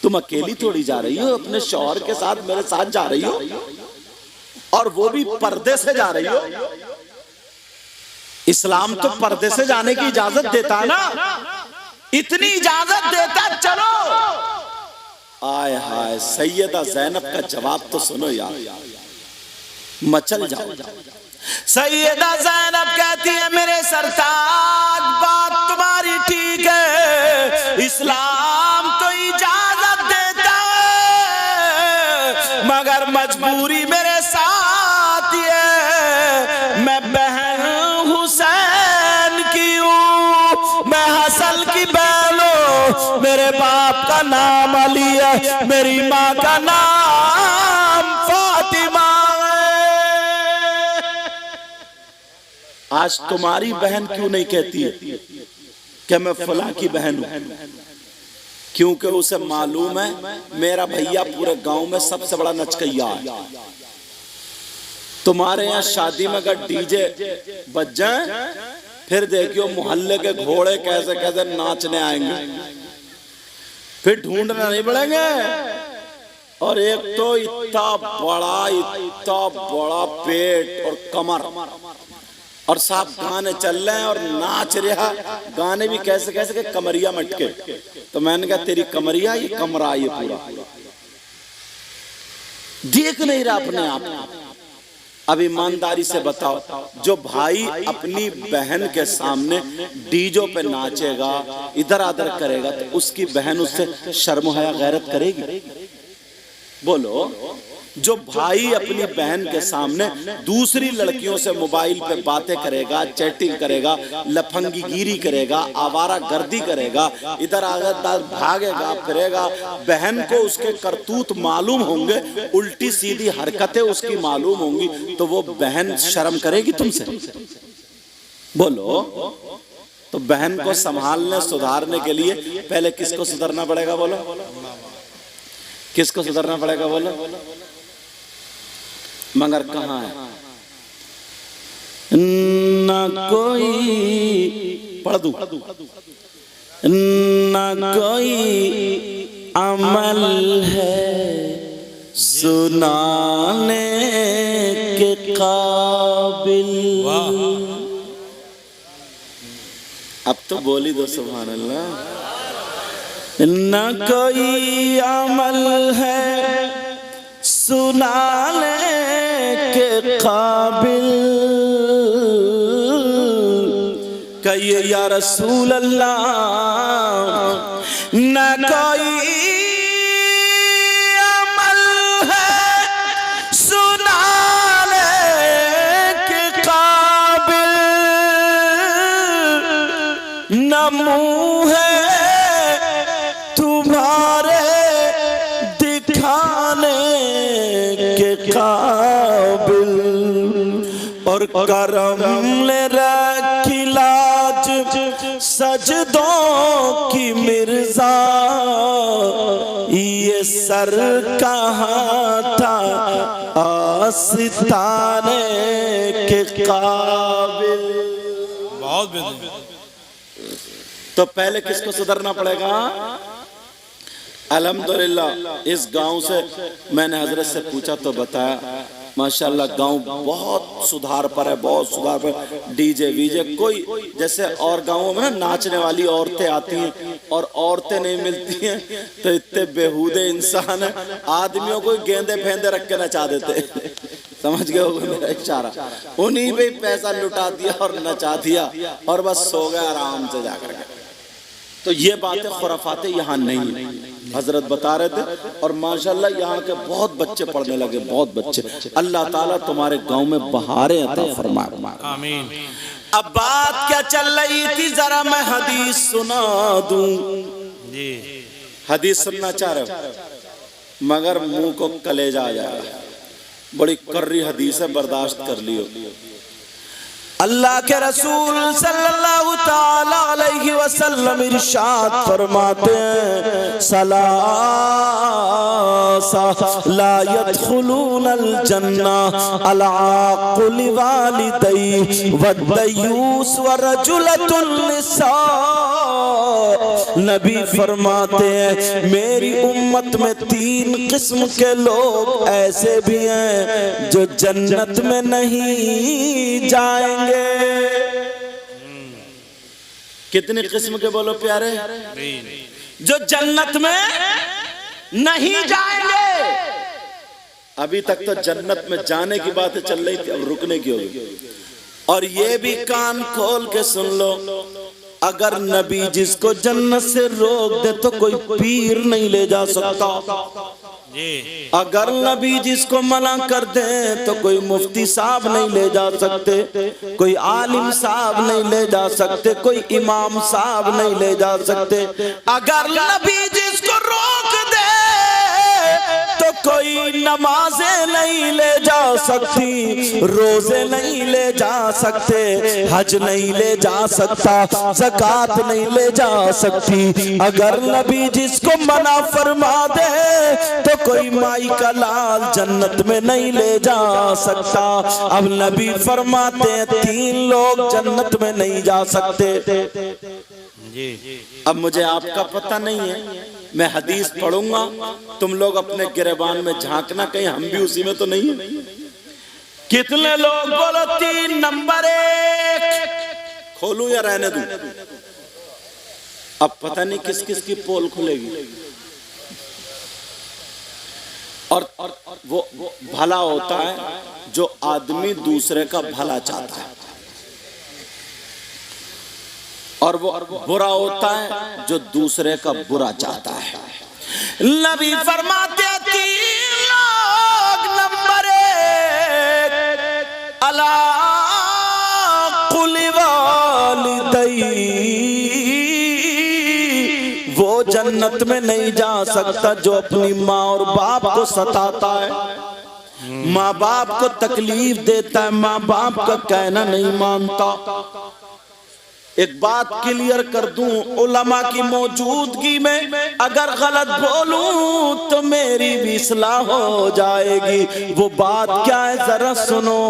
तुम अकेली थोड़ी जा रही हो, अपने शौहर के साथ मेरे साथ जा रही हो, और वो भी पर्दे से जा रही हो। इस्लाम तो पर्दे से जाने की इजाजत देता है ना, इतनी इजाजत देता, चलो। आय हाय, सैयदा ज़ैनब का जवाब तो सुनो यार, मचल जाओ। सैयदा ज़ैनब कहती है, मेरे सरताज, बात तुम्हारी ठीक है, इस्लाम तो इजाजत देता है, मगर मजबूरी मेरे साथ ये, मैं बहन हुसैन की हूँ, मैं हसन की बहन हूँ, मेरे बाप का नाम अली है, मेरी माँ का नाम फातिमा है। आज तुम्हारी बहन क्यों नहीं कहती है कि मैं फलां की बहन हूं? क्योंकि उसे मालूम है मेरा भैया पूरे गांव में सबसे बड़ा नचकैया है। तुम्हारे यहाँ शादी में अगर डीजे बज जाए, फिर देखियो मोहल्ले के घोड़े कैसे कैसे नाचने आएंगे, फिर ढूंढना नहीं पड़ेंगे। और एक तो इतना बड़ा पेट और कमर, और साहब गाने चल रहे हैं और नाच रहा, गाने भी कैसे कैसे के कमरिया मटके। तो मैंने कहा, तेरी कमरिया, ये कमरा, ये पूरा देख नहीं रहा अपने आप। अब ईमानदारी से बताओ, जो भाई अपनी बहन के सामने डीजो पे नाचेगा, इधर आधर करेगा, तो उसकी बहन उससे शर्म हया गैरत करेगी? बोलो। जो भाई अपनी बहन के सामने दूसरी लड़कियों से मोबाइल पे बातें करेगा, चैटिंग करेगा, लफंगी गिरी करेगा, आवारा गर्दी करेगा, इधर आधर भागेगा फिरेगा, बहन को उसके करतूत मालूम होंगे, उल्टी सीधी हरकतें उसकी मालूम होंगी, तो वो बहन शर्म करेगी तुमसे? बोलो। तो बहन को संभालने सुधारने के लिए पहले किसको सुधरना पड़ेगा? बोलो, किसको सुधरना पड़ेगा? बोलो। मगर कहाँ है? न कोई, पढ़ दूं, न कोई अमल है सुनाने के काबिल। अब तो बोली दो सुभान अल्लाह। न कोई अमल है सुनाने के काबिल, कहिए या रसूल अल्लाह, न कोई अमल है सुनाने के काबिल, न मुँह है करम ले रखी लाज सजदों की मिर्जा, ये सर कहाँ था आस्ताने के काबिल। बहुत बेहतरीन। तो पहले किसको सुधरना पड़ेगा? अल्हम्दुलिल्लाह इस गांव से मैंने हजरत से पूछा तो बताया माशाल्लाह गांव बहुत सुधार पर है, बहुत सुधार पर। डीजे वीजे कोई, जैसे और गांवों में ना नाचने वाली औरतें आती हैं और औरतें नहीं मिलती हैं तो इतने बेहूदे इंसान है, आदमियों को गेंदे फेंदे रख के नचा देते। समझ गए हो मेरा इशारा? उन्हीं पे पैसा लुटा दिया और नचा दिया और बस सो गए आराम से जाकर के। तो ये बातें खुराफाते यहाँ नहीं है, हजरत बता रहे थे। और माशाल्लाह यहाँ के बहुत बच्चे पढ़ने लगे, बहुत बच्चे। अल्लाह ताला तुम्हारे गांव में बहारें अता फरमाए, आमीन। अब बात क्या चल रही थी, जरा मैं हदीस सुना दूं जी। हदीस सुनना चाह रहे हो मगर मुंह को कलेजा आ जाएगा, बड़ी कर्री हदीस है, बर्दाश्त कर लियो। अल्लाह के रसूल सल्लल्लाहु ताला अलैहि वसल्लम इरशाद फरमाते हैं, सलासा ला यदखुलूनल जन्ना अल आक़िल वालिदैहि वद्दयूस व रजुलतुन निसा। नबी फरमाते हैं मेरी उम्मत में 3 किस्म के लोग ऐसे भी हैं जो जन्नत में नहीं जाएंगे। कितने किस्म के बोलो प्यारे? जो जन्नत में नहीं जाएंगे। अभी तक तो जन्नत में जाने की बातें चल रही थी, अब रुकने की होगी। और ये भी कान खोल के सुन लो, अगर नबी जिसको जन्नत से रोक दे तो कोई पीर नहीं ले जा सकता। अगर नबी जिसको मना कर दे तो कोई मुफ्ती साहब नहीं ले जा सकते, कोई आलिम साहब नहीं ले जा सकते, कोई इमाम साहब नहीं ले जा सकते। अगर नबी जिसको रोक दे तो कोई नमाजें नहीं ले जा सकती, रोजे नहीं ले जा सकते, हज नहीं ले जा सकता, ज़कात नहीं ले जा सकती। अगर नबी जिसको मना फरमा दे तो कोई माई का लाल जन्नत में नहीं ले जा सकता। अब नबी फरमाते हैं 3 लोग जन्नत में नहीं जा सकते। अब मुझे आपका पता नहीं है, मैं हदीस पढ़ूंगा, तुम लोग अपने गिरबान में झांकना कहीं हम भी उसी में तो नहीं है। कितने लोग बोलो 3 नंबर 1 खोलूं या रहने दूं? अब पता नहीं किस किस की पोल खुलेगी। और वो भला होता है जो आदमी दूसरे का भला चाहता है, और वो बुरा होता है जो दूसरे का बुरा चाहता है। नबी फरमाते 3 लोग नंबर 1 अला कुल वालिदैहि, वो जन्नत में नहीं जा सकता जो अपनी माँ और बाप को सताता है, माँ बाप को तकलीफ देता है, माँ बाप का कहना नहीं मानता। एक बात क्लियर कर दूं, उलमा की मौजूदगी में अगर गलत बोलूं तो मेरी भी इस्लाह हो जाएगी। वो बात क्या है जरा सुनो।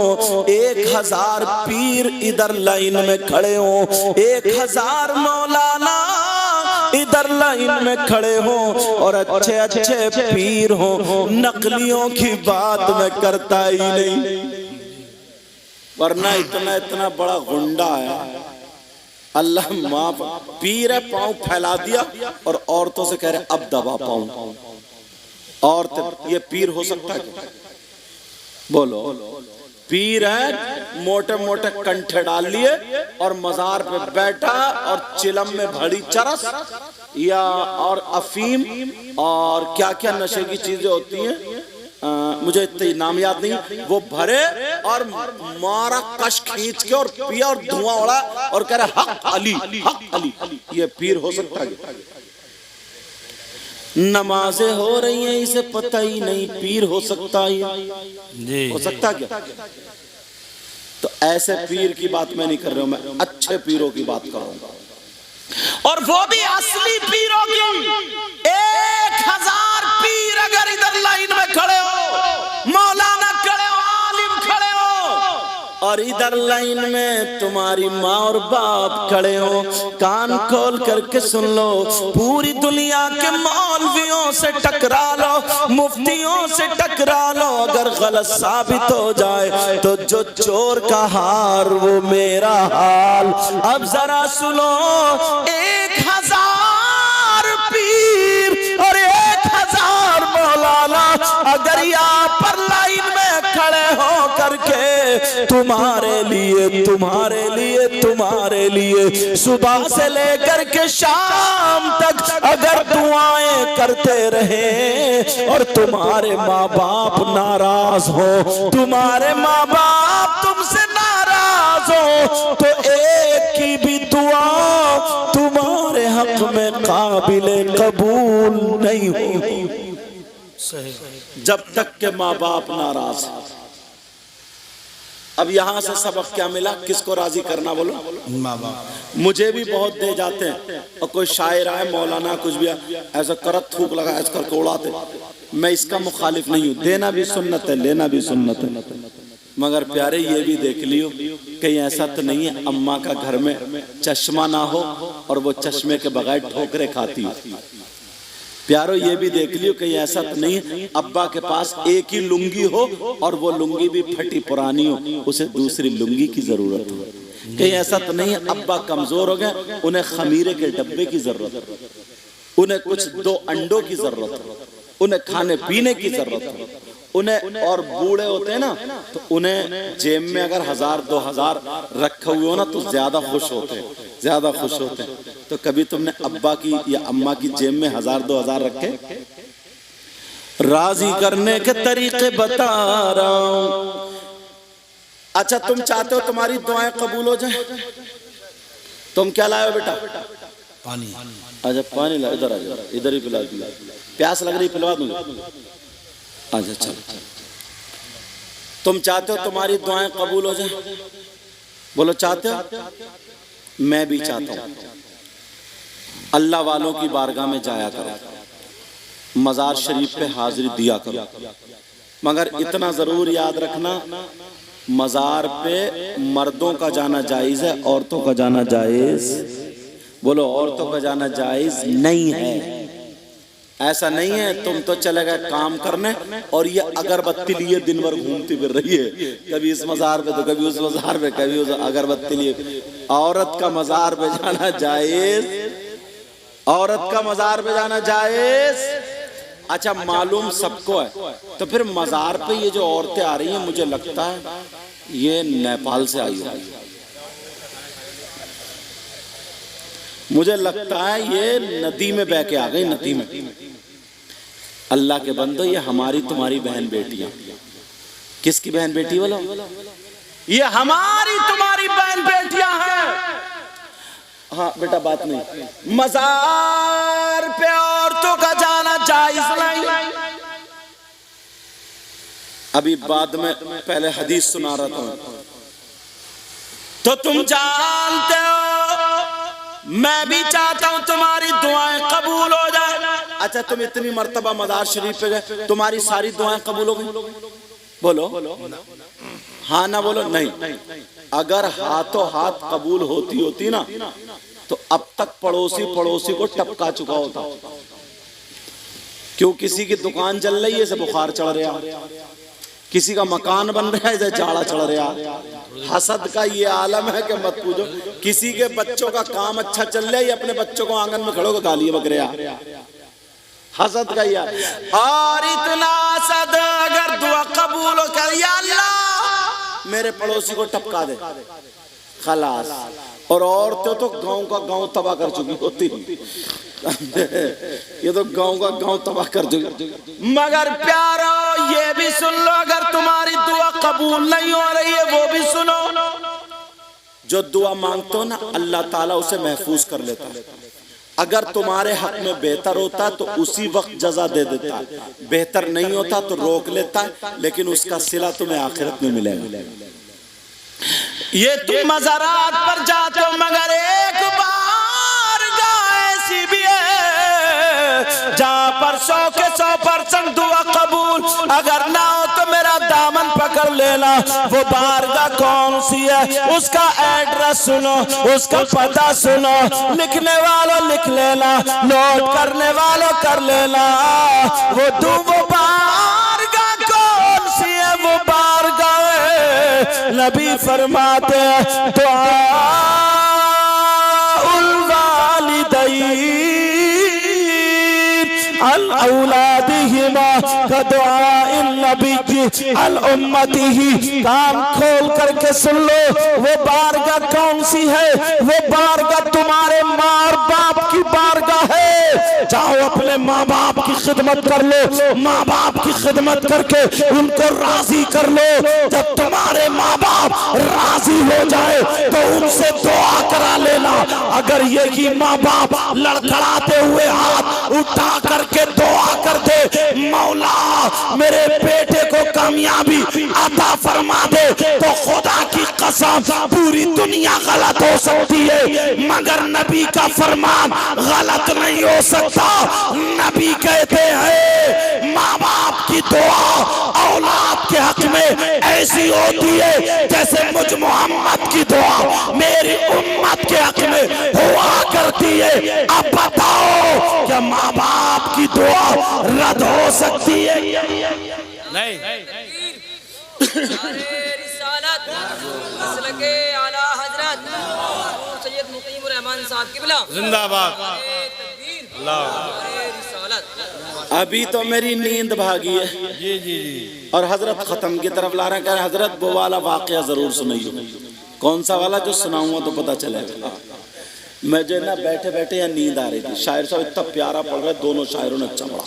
1000 पीर इधर लाइन में खड़े हो, 1000 मौलाना इधर लाइन में खड़े हो, और अच्छे अच्छे पीर हो, नकलियों की बात मैं करता ही नहीं, वरना इतना इतना बड़ा गुंडा है। अल्लाह माफ, पीर है, पांव फैला दिया और औरतों से कह रहे अब दबा पाऊं। औरत ये पीर हो सकता है? बोलो। पीर है, मोटे मोटे कंठे डाल लिए और मजार पे बैठा और चिलम में भरी चरस या और अफीम और क्या क्या नशे की चीजें होती हैं, मुझे इतने नाम याद नहीं, वो भरे और मारा कश खींच के और पिया और धुआं उड़ा और कह रहा हक अली, हक अली। ये पीर हो सकता है? नमाजें हो रही हैं, इसे पता ही नहीं, पीर हो सकता है? हो सकता क्या? तो ऐसे पीर की बात मैं नहीं कर रहा हूं, मैं अच्छे पीरों की बात कर रहा हूं, और वो भी असली पीरों की। 1000 पीर अगर इधर लाइन में खड़े हो, मौलाना खड़े हो, आलिम खड़े हो, और इधर लाइन में तुम्हारी माँ और बाप खड़े हो, कान खोल करके सुन लो, पूरी दुनिया के मौलवियों से टकरा लो, मुफ्तियों से टकरा लो, अगर गलत साबित हो जाए तो जो चोर का हार वो मेरा हाल। अब जरा सुनो, 1000 पीर और 1000 मौलाना अगर यहाँ पर लाइन में खड़े हो करके तुम्हारे लिए तुम्हारे लिए तुम्हारे लिए सुबह से लेकर के शाम तक अगर दुआएं करते रहे और तुम्हारे माँ बाप नाराज हो, तुम्हारे माँ बाप तुमसे नाराज हो, तो एक की भी दुआ तुम्हारे हक में काबिले कबूल नहीं होगी जब तक के माँ बाप नाराज। अब यहां से सबक क्या मिला, किसको राजी करना बोलो? माँ बाप। मुझे भी बहुत दे जाते हैं, और कोई शायर आए, मौलाना कुछ भी ऐसा करत थूक लगा ऐसा करके उड़ाते, मैं इसका मुखालिफ नहीं हूं, देना भी सुन्नत है, लेना भी सुन्नत है, मगर प्यारे ये भी देख लियो कहीं ऐसा तो नहीं है अम्मा का घर में चश्मा ना हो और वो चश्मे के बगैर ठोकरे खाती हो। प्यारो ये भी देख लियो कहीं ऐसा तो नहीं है अब्बा के पास एक ही लुंगी हो और वो लुंगी भी फटी पुरानी हो, उसे दूसरी लुंगी की जरूरत हो। कहीं ऐसा तो नहीं है अब्बा कमजोर हो गए, उन्हें खमीरे के डब्बे की जरूरत हो, उन्हें कुछ 2 अंडों की जरूरत हो, उन्हें खाने पीने की जरूरत हो, उन्हें, और बूढ़े होते हैं ना तो उन्हें जेब में अगर 1000-2000 रखे हुए हो ना तो ज्यादा खुश होते हैं, ज्यादा खुश होते हैं। तो कभी तुमने अब्बा की या अम्मा की जेब में 1000-2000 रखे? राजी करने के तरीके बता रहा हूं। अच्छा तुम चाहते हो तुम्हारी दुआएं कबूल हो जाए, तुम क्या लाए हो बेटा? पानी। अच्छा पानी ला, इधर आ जाओ, इधर ही पिला दूंगा, प्यास लग रही पिलवा दूंगा। अच्छा चलो, तुम चाहते हो तुम्हारी दुआएं कबूल हो जाए? बोलो चाहते हो? मैं भी चाहता हूं। अल्लाह वालों की बारगाह में जाया करो, मजार शरीफ पे हाजिरी दिया करो, मगर इतना जरूर याद रखना मजार पे मर्दों का जाना जायज है, औरतों का जाना जायज, बोलो औरतों का जाना जायज नहीं है। ऐसा नहीं है तुम तो चले गए काम करने और ये अगरबत्ती लिए दिन भर घूमती फिर रही है, कभी इस मजार पे तो कभी उस मजार पे, कभी उस अगरबत्ती लिए। औरत का मजार पे जाना जायज, औरत का मजार पे जाना जायज। अच्छा मालूम सबको है, तो फिर मजार पे ये जो औरतें आ रही हैं मुझे लगता है ये नेपाल से आई है, मुझे लगता है ये नदी में बह के आ गई, नदी में। अल्लाह के बंदो ये हमारी तुम्हारी बहन बेटियां, किसकी बहन बेटी बोलो? ये हमारी तुम्हारी बहन बेटियां हैं। हाँ बेटा बात नहीं, मजार पे औरतों का जाना जायज नहीं। अभी बाद में पहले हदीस सुना रहा था, तो तुम जानते हो मैं भी चाहता हूं तुम्हारी दुआएं कबूल हो जाए। अच्छा तुम इतनी मर्तबा मजार शरीफ पे गए, तुम्हारी सारी दुआएं कबूल हो गई? बोलो हाँ ना बोलो नहीं। अगर हाथों हाथ कबूल होती ना तो अब तक पड़ोसी को टपका चुका होता। क्यों? किसी की दुकान चल रही है, इसे बुखार चढ़ रहा, किसी का मकान बन रहा है, इसे जाड़ा चढ़ रहा। हसद का ये आलम है कि मत पूछो। किसी के बच्चों का काम अच्छा चल रहा है, ये अपने बच्चों को आंगन में खड़ो गाली बक रहा। हसद का यार, और इतना हसद अगर दुआ कबूल हो कर या अल्लाह मेरे पड़ोसी को टपका दे, खलास। और औरतें तो गांव का गांव तबाह कर चुकी होती, ये तो गांव का गांव तबाह कर चुकी। मगर प्यारो ये भी सुन लो, अगर तुम्हारी दुआ कबूल नहीं हो रही है वो भी सुनो, जो दुआ मांगते हो ना अल्लाह ताला उसे महफूज कर लेता है। अगर तुम्हारे हक में बेहतर होता तो उसी वक्त जजा दे देता है, बेहतर नहीं होता तो रोक लेता है, लेकिन उसका सिला तुम्हें आखिरत में मिलेगा। ये तुम मज़ारात पर जाते हो मगर एक बार ऐसी भी है जहाँ पर 100% दुआ कबूल, अगर ना हो तो मेरा दामन पकड़ लेना। वो बारगाह कौन सी है, उसका एड्रेस सुनो, उसका पता सुनो, लिखने वालों लिख लेना, नोट करने वालों कर लेना। वो बारगाह कौन सी है, वो बारगाह नबी फरमाते हैं दुआउल वालिदैन अल औलादिहिमा का दुआइन नबी अल उम्मतिही। कान खोल करके सुन लो, वो बारगाह कौन सी है, वो बारगाह तुम्हारे माँ बाप की बारगाह है। जाओ अपने माँ बाप की खिदमत कर लो, माँ बाप की खिदमत करके उनको राजी कर लो। जब तुम्हारे माँ बाप राजी हो जाए तो उनसे दुआ करा लेना। अगर यही माँ बाप लड़खड़ाते हुए हाथ उठा करके दुआ कर दे, मौला मेरे बेटे को कामयाबी अता फरमा दे, तो खुदा की कसम पूरी दुनिया गलत हो सकती है मगर नबी का फरमान गलत नहीं हो सकता। नबी कहते हैं माँ बाप की दुआ औलाद के हक में ऐसी होती है जैसे मुझ मोहम्मद की दुआ मेरी उम्मत के हक में हुआ करती है। अब बताओ क्या माँ बाप की दुआ रद्द हो सकती है? नहीं। जिंदाबाद। अभी तो मेरी नींद भागी है जी जी जी, और हजरत खत्म की तरफ ला रहे हैं। हजरत वो वाला वाकया जरूर सुनाइए। कौन सा वाला? जो सुनाऊंगा तो पता चलेगा। मुझे ना बैठे बैठे या नींद आ रही थी। शायर साहब इतना प्यारा पढ़ रहे, दोनों शायरों ने अच्छा पढ़ा,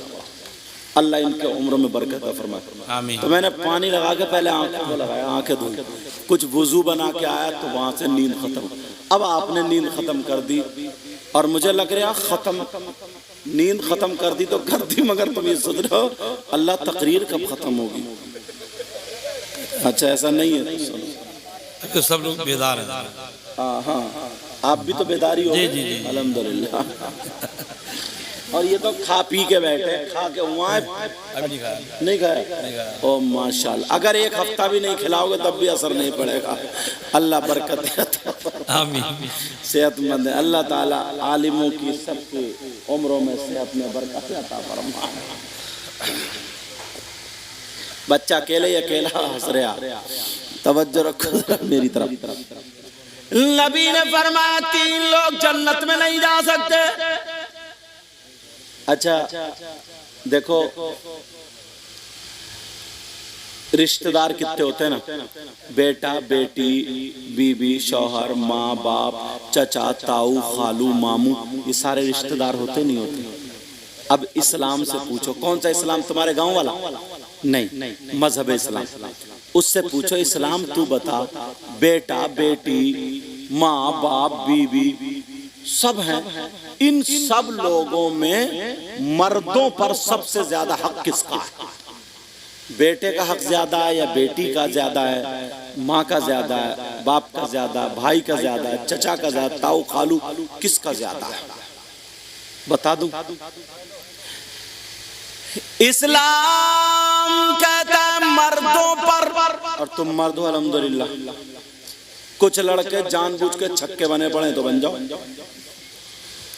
अल्लाह इनके उम्र में बरकत फरमाए आमीन। तो मैंने पानी लगा के पहले आंखों को लगाया, आंखें धोई, कुछ वुजू बना के आया तो वहां से नींद खत्म। अब आपने नींद खत्म कर दी और मुझे लग रहा खत्म, नींद खत्म कर दी तो कर दी, मगर तुम ये सोच रहे हो अल्लाह तकरीर कब खत्म होगी? अच्छा ऐसा नहीं है तो सब लोग बेदार हैं। हाँ आप भी तो बेदारी हो अल्हम्दुलिल्लाह। और ये तो खा पी के बैठे, खा के वहाँ नहीं खाया। ओ माशाल्लाह, अगर एक हफ्ता भी नहीं खिलाओगे तब भी असर नहीं पड़ेगा। अल्लाह बरकत आमीन। सेहतमंद है अल्लाह ताला, आलिमों की सबकी उम्रों में सेहत में बरकत अता फरमाए। बच्चा अकेले अकेला हंस रहा, तवज्जो रखो मेरी तरफ। नबी ने फरमाया 3 लोग जन्नत में नहीं जा सकते। अच्छा देखो रिश्तेदार कितने होते हैं ना, बेटा बेटी, बीबी, शौहर, माँ बाप, चचा, ताऊ, खालू, मामू, ये सारे रिश्तेदार होते नहीं होते। अब इस्लाम से पूछो कौन सा इस्लाम? तुम्हारे गांव वाला नहीं, मजहब इस्लाम। उससे पूछो इस्लाम तू बता, बेटा बेटी, माँ बाप, बीबी सब हैं, इन सब लोगों में मर्दों पर सबसे ज्यादा हक किसका है? बेटे का हक ज्यादा है या बेटी का ज्यादा है? माँ का ज्यादा है, बाप का ज्यादा, भाई का ज्यादा है, चचा का ज्यादा, ताऊ खालू, किसका ज्यादा है? बता दूं? इस्लाम कहता है मर्दों पर, और तुम मर्द हो अल्हम्दुलिल्लाह। कुछ लड़के जानबूझ के छक्के बने पड़े तो बन जाओ।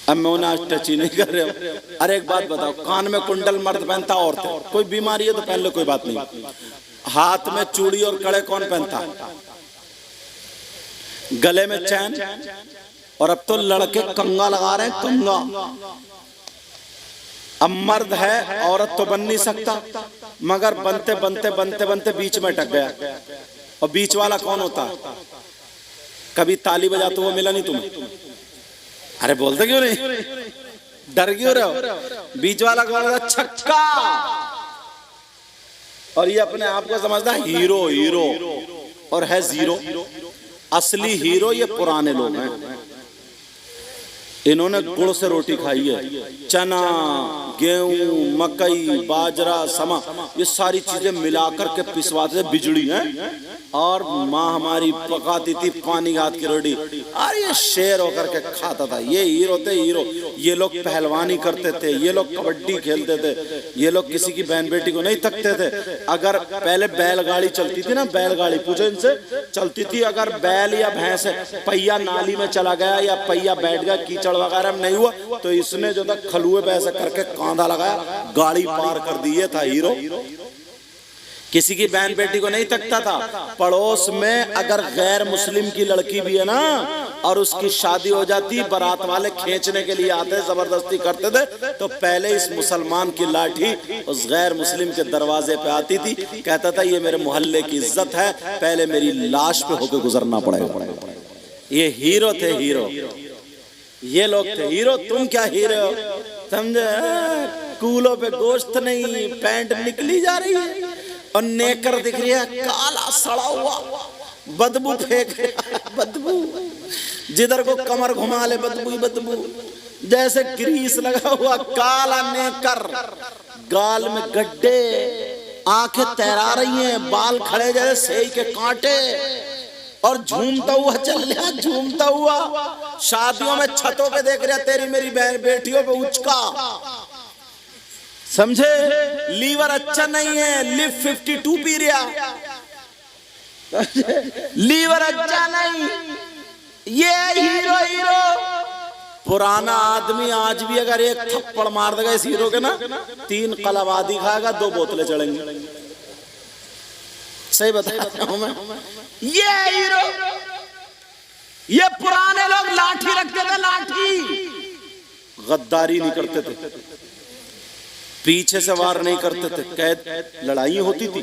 अब मैं उन्हें आज टच ही नहीं कर रहा हूँ। अरे एक बात बताओ, कान में कुंडल मर्द पहनता, औरतें? कोई बीमारी है तो पहन लो, कोई बात नहीं। हाथ में चूड़ी और कड़े कौन पहनता? गले में चैन, और अब तो लड़के कंगा लगा रहे हैं, कंगा। अब मर्द है, औरत तो बन नहीं सकता, मगर बनते बनते बनते बनते बीच में अटक गया। और बीच वाला कौन होता है? कभी ताली बजाते हुए मिला नहीं तुम्हें? अरे बोलते क्यों नहीं? डर क्यों रहे हो? बीच वाला कौन होता? छक्का। और ये अपने आप को समझता है हीरो, हीरो, और है जीरो। असली हीरो ये पुराने लोग हैं। इन्होंने गुड़ से रोटी खाई है, चना, गेहूं, मकई, बाजरा, समा, ये सारी चीजें मिलाकर के पिसवाते थे, बिजड़ी है। और माँ हमारी पकाती थी पानी घात की रोटी, और ये शेर होकर के खाता था। ये हीरो थे, हीरो। ये लोग पहलवानी करते थे, ये लोग कबड्डी खेलते थे, ये लोग किसी की बहन बेटी को नहीं थकते थे। अगर पहले बैलगाड़ी चलती थी ना, बैलगाड़ी पूछो इनसे, चलती थी, अगर बैल या भैंस पहिया नाली में चला गया या पहिया बैठ गया, कीचड़ वगैरह में नहीं हुआ, तो इसने जो था खलुए पे ऐसा करके कांधा लगाया, गाड़ी पार कर दी। ये था हीरो। किसी की बहन बेटी को नहीं तकता था। पड़ोस में अगर गैर मुस्लिम की लड़की भी है ना, और उसकी शादी हो जाती, बारात वाले खींचने के लिए आते, जबरदस्ती करते थे, तो पहले इस मुसलमान की लाठी उस गैर मुस्लिम के दरवाजे पे आती थी। कहता था ये मेरे मोहल्ले की इज्जत है, पहले मेरी लाश पे होकर गुजरना पड़ेगा। ये हीरो थे, हीरो। ये लोग थे हीरो। तुम क्या हीरो समझे? कूलों पे गोश्त नहीं, पैंट निकली जा रही है और नेकर दिख रही है, काला सड़ा हुआ, बदबू फेंक, बदबू, जिधर को कमर घुमा ले बदबू ही बदबू, जैसे ग्रीस लगा हुआ, काला नेकर, गाल में गड्ढे, आंखें तैरा रही हैं, बाल खड़े जैसे सेई के कांटे, और झूमता हुआ चल रहा, झूमता हुआ। शादियों में छतों पे देख रहा, तेरी मेरी बहन बेटियों पे उचका, समझे? लीवर अच्छा नहीं है, लिव 52 पी रहा, लीवर अच्छा नहीं। ये हीरो, हीरो पुराना आदमी आज भी अगर एक थप्पड़ मार देगा इस हीरो के ना, 3 कलाबादी खाएगा, 2 बोतलें चढ़ेंगी। सही बता रहा हूं मैं। ये हीरो, ये पुराने लोग लाठी रखते थे, लाठी, गद्दारी नहीं करते थे, पीछे से वार नहीं करते थे, कैद लड़ाई होती थी,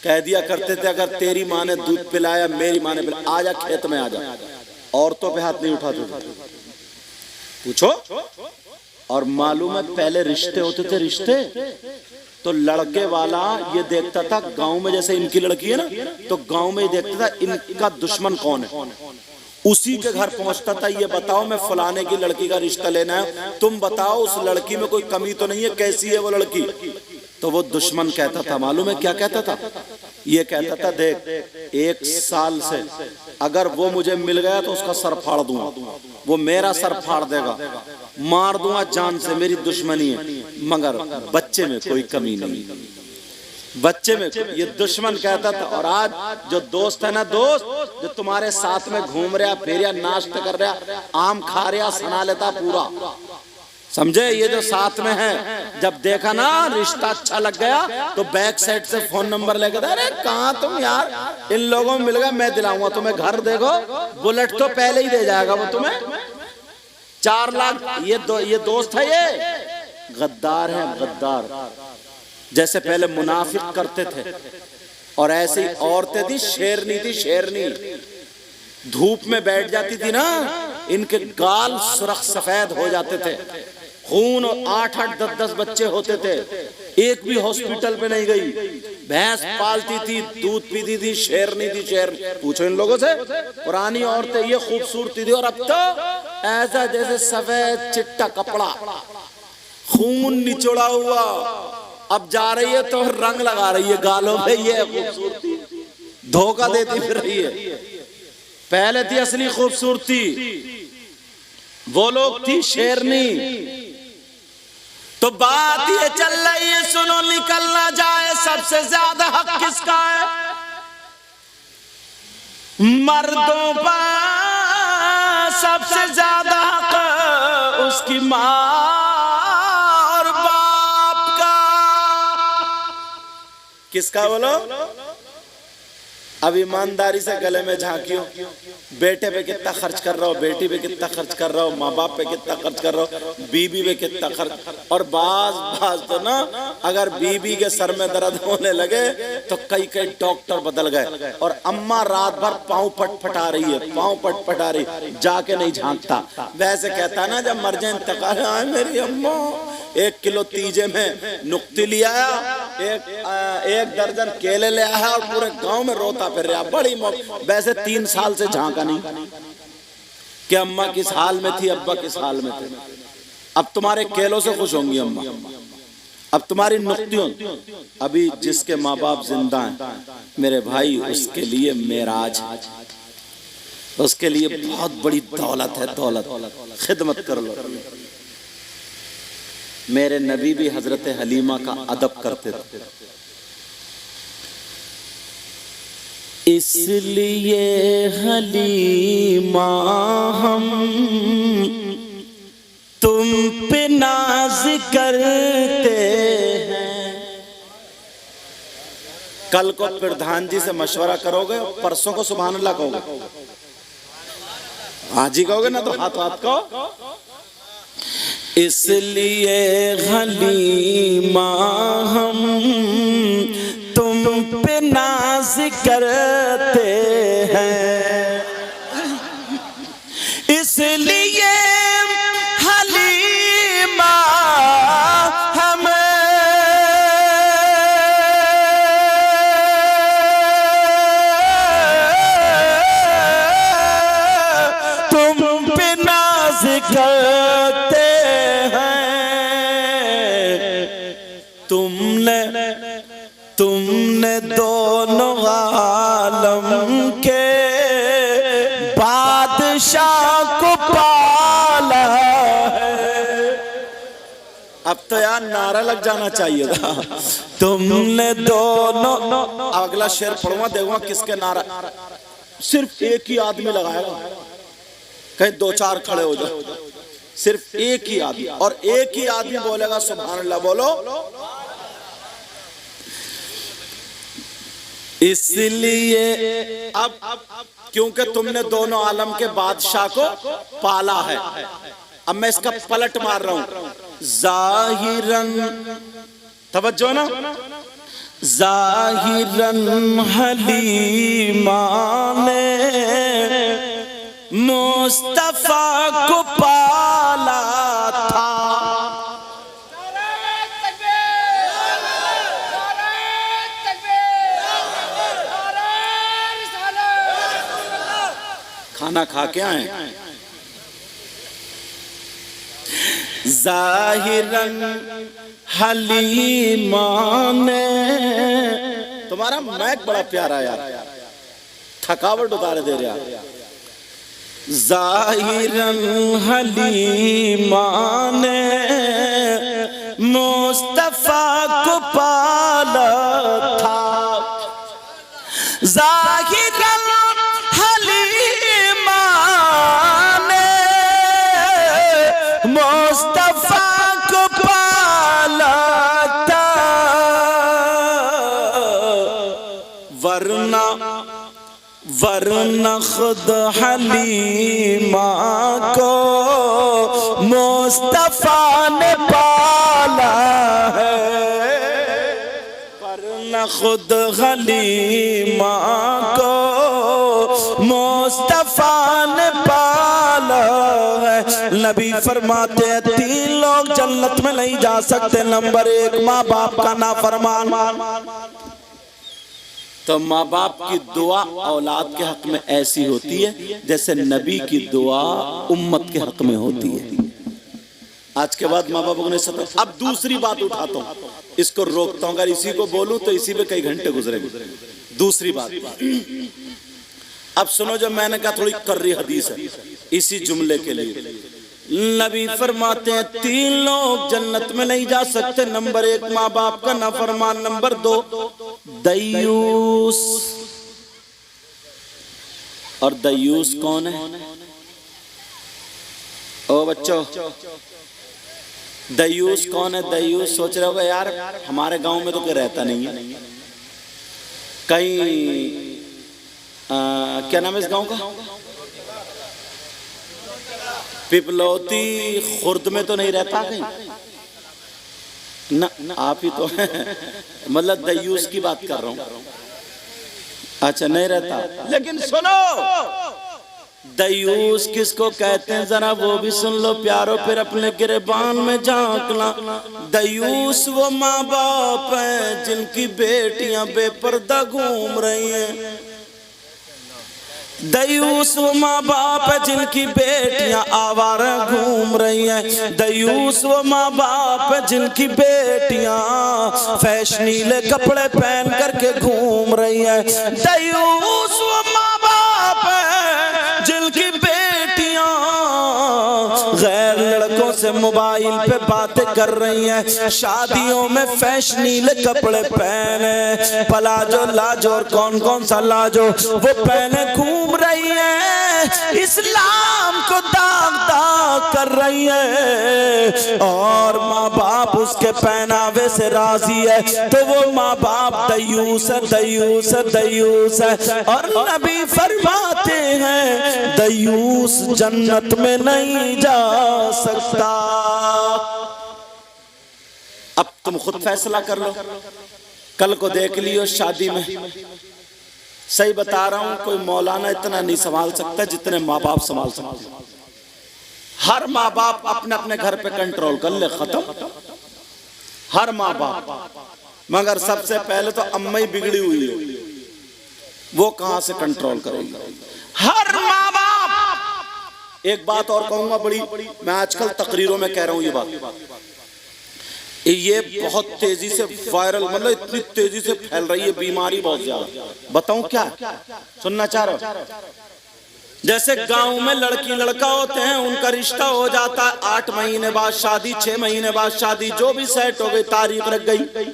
कह दिया करते थे अगर तेरी माँ ने दूध पिलाया, मेरी माँ ने पिलाया, आजा खेत में आजा। औरतों पे हाथ नहीं उठाते थे, पूछो। और मालूम है पहले रिश्ते होते थे, रिश्ते तो लड़के वाला ये देखता था, गांव में जैसे इनकी लड़की है ना, तो गांव में देखता था इनका दुश्मन कौन है, उसी के घर पहुंचता था, ये बताओ मैं फलाने की लड़की का रिश्ता लेना है, तुम बताओ उस लड़की में कोई कमी तो नहीं है, कैसी है वो लड़की। तो वो दुश्मन कहता था, मालूम है क्या कहता था? ये कहता था देख 1 साल से अगर वो मुझे मिल गया तो उसका सर फाड़ दूंगा, वो मेरा सर फाड़ देगा, मार दूंगा जान से, मेरी दुश्मनी है, मगर बच्चे में कोई कमी नहीं, बच्चे में। ये दुश्मन कहता था। और आज जो दोस्त है ना, दोस्त जो तुम्हारे साथ में घूम रहा, फिर या नाश्ता कर रहा, आम खा रहा, सुना लेता पूरा, समझे? ये जो साथ में है, जब देखा ना रिश्ता अच्छा लग गया तो बैक साइड से फोन नंबर लेकर, अरे कहाँ तुम यार, इन लोगों में मिल गया, मैं दिलाऊंगा तुम्हें घर, देखो बुलेट तो पहले ही दे जाएगा वो तुम्हें, 4 लाख। ये दोस्त है, ये गद्दार है, गद्दार। जैसे पहले मुनाफिक करते थे, और ऐसी औरतें थी, शेरनी थी, शेरनी, धूप में बैठ जाती थी ना, इनके गाल सुर्ख सफेद हो जाते थे, खून, 8-8, 10-10 बच्चे होते थे, एक भी हॉस्पिटल पे नहीं गई, भैंस पालती थी, दूध पीती थी, शेरनी थी, शेरनी। पूछो इन लोगों से, पुरानी औरतें ये खूबसूरती थी, और अब तो ऐसा जैसे सफेद चिट्टा कपड़ा, खून निचोड़ा हुआ, अब जा रही है तो रंग लगा रही है गालों पे, ये खूबसूरती धोखा देती फिर रही है। पहले थी असली खूबसूरती, वो लोग थी शेरनी। तो बात ये चल रही है, सुनो निकल ना जाए, सबसे ज्यादा हक किसका है? मर्दों पर सबसे ज्यादा हक उसकी माँ और बाप का। किसका बोलो? अब ईमानदारी से गले में झांकियो, बेटे पे कितना खर्च कर रहा हो, बेटी पे कितना खर्च कर रहा हो, माँ बाप पे कितना खर्च कर रहा हो, बीबी पे कितना खर्च। और बाज तो ना, अगर बीबी के सर में दर्द होने लगे तो कई डॉक्टर बदल गए, और अम्मा रात भर पाँव पटपटा रही है, पाँव पटपटा रही, जाके नहीं झांकता। वैसे कहता ना जब मर जाए इंतकाल, आए मेरी अम्मा, 1 किलो तीजे में नुक्ती लिया, एक दर्जन केले ले आया, और पूरे गांव में रोता फिर रहा, बड़ी वैसे 3 साल से झांका नहीं, कि अम्मा किस हाल में थी, अब्बा किस हाल में थे। अब तुम्हारे केलों से खुश होंगी अम्मा, अब तुम्हारी नुक्तियों। अभी जिसके माँ बाप जिंदा हैं मेरे भाई, उसके लिए मेराज, उसके लिए बहुत बड़ी दौलत है, दौलत। खिदमत कर लो। मेरे नबी भी हजरत हलीमा का अदब करते थे, इसलिए हलीमा हम तुम पे नाज करते हैं। कल को प्रधान जी से मशवरा करोगे, परसों को सुभान अल्लाह कहोगे, आज ही कहोगे ना तो हाथ हाथ कहो। इसलिए हलीमा हम तुम पे नाज करते हैं, इसलिए हलीमा हम तुम पे नाज करते हैं। तुमने दोनों आलम के बादशाह को पाला है। अब तो यार नारा लग जाना चाहिए था। तुमने दोनों, अगला शेर पढ़ूंगा, देखूंगा किसके नारा। सिर्फ एक ही आदमी लगाएगा, कहीं दो चार खड़े हो जाओ, सिर्फ एक ही आदमी, और एक ही आदमी बोलेगा सुभान अल्लाह। बोलो, इसलिए अब क्योंकि तुमने दोनों आलम के बादशाह को पाला है। अब मैं इसका पलट मार रहा हूं। जाहिरन, तवज्जो ना, जाहिरन हलीमा ने मुस्तफा को पाला था। खाना खा के आए। जाहिरन हलीमा ने, तुम्हारा मैक बड़ा प्यारा यार, थकावट उतार दे रहा। जाहिरन हलीमा ने मुस्तफा को पाला था। जाहिरन हलीमा ने मुस्तफा को पाला था, वरना खुद हलीमा को मुस्तफा ने पाला है। वरना खुद हलीमा को मुस्तफा ने पाला है। नबी फरमाते हैं 3 लोग जन्नत में नहीं जा सकते। नंबर 1, माँ बाप का नाफरमान। तो माँ बाप की दुआ औलाद के हक में ऐसी होती है जैसे नबी की दुआ उम्मत के हक में होती है। आज के बाद माँ बाप को नहीं सता। अब दूसरी बात उठाता हूँ, इसको रोकता हूँ, अगर इसी को बोलूं तो इसी पे कई घंटे गुजरेंगे। दूसरी बात, अब सुनो, जो मैंने कहा थोड़ी कर्री हदीस है इसी जुमले के लिए। नबी फरमाते हैं 3 लोग जन्नत में नहीं जा सकते। नंबर 1, माँ बाप का नाफरमान। नंबर 2, दयूस। और दयूस कौन है? ओ बच्चों, दयूस कौन है? दयूस सोच रहे होगा यार हमारे गांव में तो कोई रहता नहीं है। कहीं क्या नाम है इस गांव का? पिपलौती खुर्द में तो नहीं रहता कहीं ना? आप ही तो हैं। मतलब दयूस की बात कर रहा हूं। अच्छा, नहीं रहता। लेकिन सुनो, दयूस किसको कहते हैं जरा वो भी सुन लो प्यारो, फिर अपने गिरबान में झांकना। दयूस वो माँ बाप हैं जिनकी बेटियां बेपर्दा घूम रही हैं। दयूस वो माँ बाप है जिनकी बेटियां आवारा घूम रही हैं। दयूस वो माँ बाप है जिनकी बेटियां फैशनीले कपड़े पहन करके घूम रही हैं। दयूस वो माँ बाप है जिनकी बेटियां गैर लड़कों से मोबाइल पे बातें कर रही हैं। शादियों में फैशनीले कपड़े पहने, पलाजो लाजो और कौन कौन सा लाजो वो पहने घूम रही है। इस्लाम को दाग दाग कर रही है और माँ बाप उसके पहनावे से राजी है, तो वो माँ बाप दयूस है, दयूस है, दयूस है। और नबी फरमाते हैं दयूस जन्नत में नहीं जा सकता। अब तुम खुद फैसला कर लो, कल को देख लियो शादी में। सही बता रहा हूं, कोई मौलाना इतना नहीं संभाल सकता जितने माँ बाप संभाल सकते। हर माँ बाप अपने अपने घर पे कंट्रोल कर ले, खत्म। हर माँ बाप, मगर सबसे पहले तो अम्मा ही बिगड़ी हुई है, वो कहां से कंट्रोल करेगी। हर माँ बाप। एक बात और कहूंगा बड़ी, मैं आजकल तकरीरों में कह रहा हूं ये बात, ये बहुत तेजी से वायरल, मतलब इतनी तेजी से फैल रही है बीमारी बहुत ज्यादा। बताऊं क्या, सुनना चाह रहे हो? जैसे गांव में लड़की लड़का होते हैं, उनका रिश्ता हो जाता है, 8 महीने बाद शादी, 6 महीने बाद शादी, जो भी सेट हो गई, तारीख रख गई।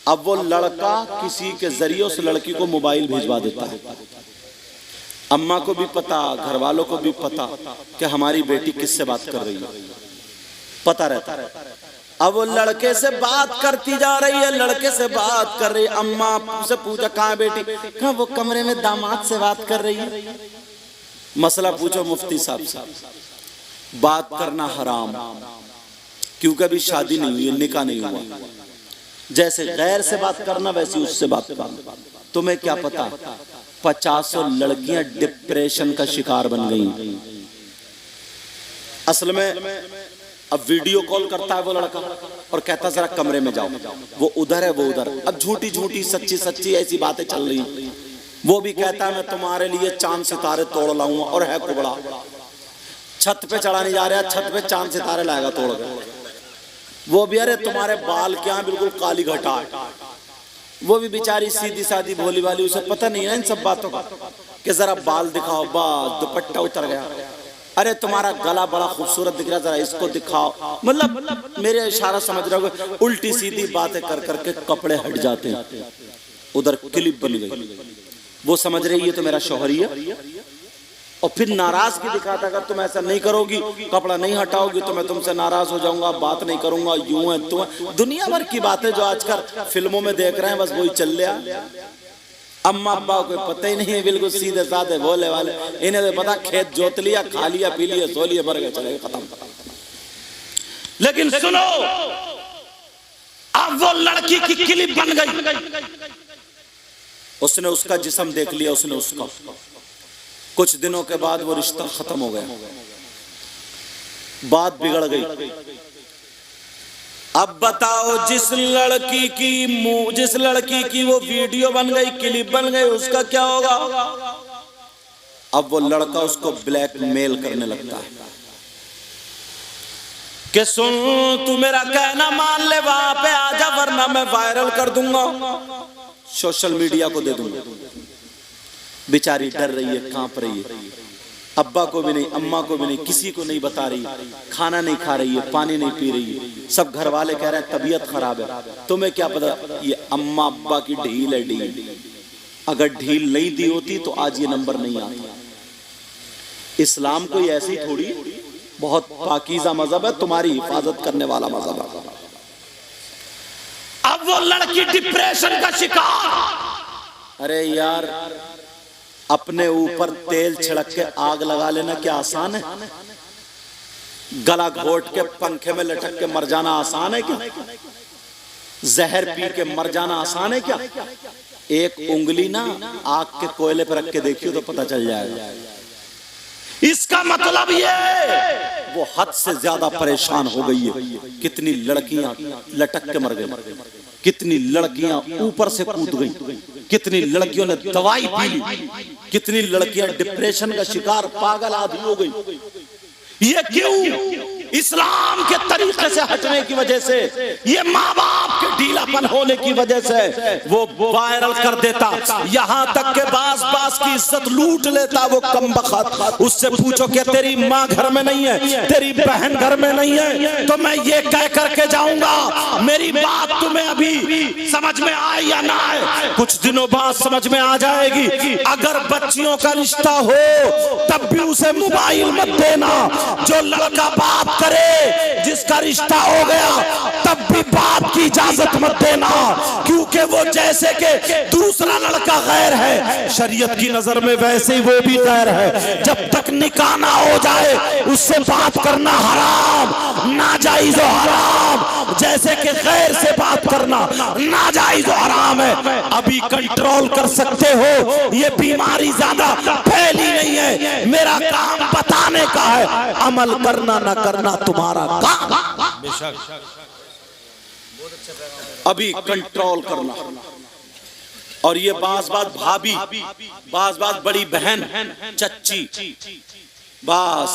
अब वो लड़का किसी के जरिए उस लड़की को मोबाइल भिजवा देता है। अम्मा को भी पता, घर वालों को भी पता कि हमारी बेटी किससे बात कर रही है, पता रहता है। अब वो लड़के से बात करती जा रही है, लड़के से बात कर रही है। अम्मा से पूछा कहाँ बेटी, कहाँ? वो कमरे में दामाद से बात कर रही है। मसला पूछो मुफ्ती साहब से। बात करना हराम, क्योंकि अभी शादी नहीं हुई, निकाह नहीं हुआ। जैसे गैर से बात करना, वैसे उससे बात करना। तुम्हें क्या पता 50 लड़कियां डिप्रेशन का शिकार बन गई। असल में अब वीडियो कॉल करता है वो लड़का और कहता जरा कमरे में जाओ, वो उधर है, वो उधर। अब झूठी झूठी सच्ची सच्ची ऐसी बातें चल रही हैं। वो भी कहता है मैं तुम्हारे लिए चांद सितारे तोड़ लाऊंगा, और है कुबड़ा। छत पे चढ़ा नहीं जा रहा, छत पे चांद सितारे लाएगा तोड़ कर। वो भी अरे तुम्हारे बाल क्या बिल्कुल काली घटा है। वो भी बेचारी सीधी सादी भोली वाली, उसे पता नहीं है इन सब बातों का कि जरा बाल दिखाओ, बस दुपट्टा उतर गया। अरे तुम्हारा गला बड़ा खूबसूरत दिख रहा है, जरा इसको दिखाओ। मतलब मेरे इशारा समझ रहे हो, उल्टी सीधी बातें कर करके कपड़े हट जाते हैं। उधर क्लिप बन गई, वो समझ रही है तो मेरा शौहर ही है, और फिर नाराजगी दिखाता, अगर तुम ऐसा नहीं करोगी, कपड़ा नहीं हटाओगी तो मैं तुमसे नाराज हो जाऊंगा, बात नहीं करूंगा, यूं है तुम। दुनिया भर की बातें जो आजकल फिल्मों में देख रहे हैं, बस वही चल रहा। अम्मा अब्बा को पता ही नहीं है, बिल्कुल सीधे साधे भोले वाले। इन्हें तो पता खेत जोत लिया, खा लिया, पी लिया, सो लिया, भर गए, चले खत्म। लेकिन सुनो, अब वो लड़की की क्लिप बन गई। उसने उसका जिस्म देख लिया, उसने उसका। कुछ दिनों के बाद वो रिश्ता खत्म हो गया, बात बिगड़ गई। अब बताओ, जिस लड़की की वो वीडियो बन गई, क्लिप बन गई, उसका क्या होगा? अब वो लड़का उसको ब्लैकमेल करने लगता है कि सुन, तू मेरा कहना मान ले, वहां पे आजा, वरना मैं वायरल कर दूंगा, सोशल मीडिया को दे दूंगा। बेचारी डर रही है, कांप रही है। अब्बा को भी नहीं, अम्मा को भी नहीं, किसी को नहीं बता रही। खाना नहीं खा रही है, पानी नहीं पी रही है। सब घर वाले कह रहे हैं तबीयत खराब है। तुम्हें क्या पता ये अम्मा अब्बा की ढील है, ढील। अगर ढील नहीं दी होती तो आज ये नंबर नहीं आता। इस्लाम कोई ऐसी थोड़ी, बहुत पाकीज़ा मजहब है, तुम्हारी हिफाजत करने वाला मजहब है। अब वो लड़की डिप्रेशन का शिकार। अरे यार, अपने ऊपर तेल छिड़क के आग लगा लेना क्या आसान है? गला घोट के पंखे में लटक के मर जाना आसान है क्या? जहर पी के मर जाना आसान है क्या? एक उंगली ना आग के कोयले पर रख के देखियो तो पता चल जाएगा। इसका मतलब ये वो हद से ज्यादा परेशान हो गई है। कितनी लड़कियां लटक के मर गई, कितनी लड़कियां ऊपर से कूद गई, कितनी लड़कियों ने दवाई पी ली। कितनी लड़कियां डिप्रेशन का शिकार, पागल आदमी हो गई। ये क्यों? इस्लाम के तरीके से हटने की वजह से, ये माँ बाप के ढीलापन होने की वजह से वो वायरल कर देता, यहाँ तक के बास की इज्जत लूट लेता वो कमबख्त। उससे पूछो कि तेरी माँ घर में नहीं है, तेरी बहन घर में नहीं है, तो मैं ये कह करके जाऊंगा, मेरी बात तुम्हें अभी समझ में आए या ना आए, कुछ दिनों बाद समझ में आ जाएगी। अगर बच्चियों का रिश्ता हो तब भी उसे मोबाइल मत देना। जो लड़का बाप करे, जिसका रिश्ता हो गया, तब भी बाप की इजाजत मत देना, क्योंकि वो जैसे कि दूसरा लड़का गैर है, शरीयत की नजर में वैसे ही वो भी गैर है। जब तक निकाह ना हो जाए उससे बात करना हराम, नाजायज और हराम, जैसे कि गैर से बात करना नाजायज और हराम है। अभी कंट्रोल कर सकते हो, ये बीमारी ज्यादा फैली नहीं है। मेरा काम बताने का है, अमल करना ना करना तुम्हारा काम। अभी कंट्रोल करना। और ये बाज भाभी, बाज बड़ी बहन, चच्ची, बस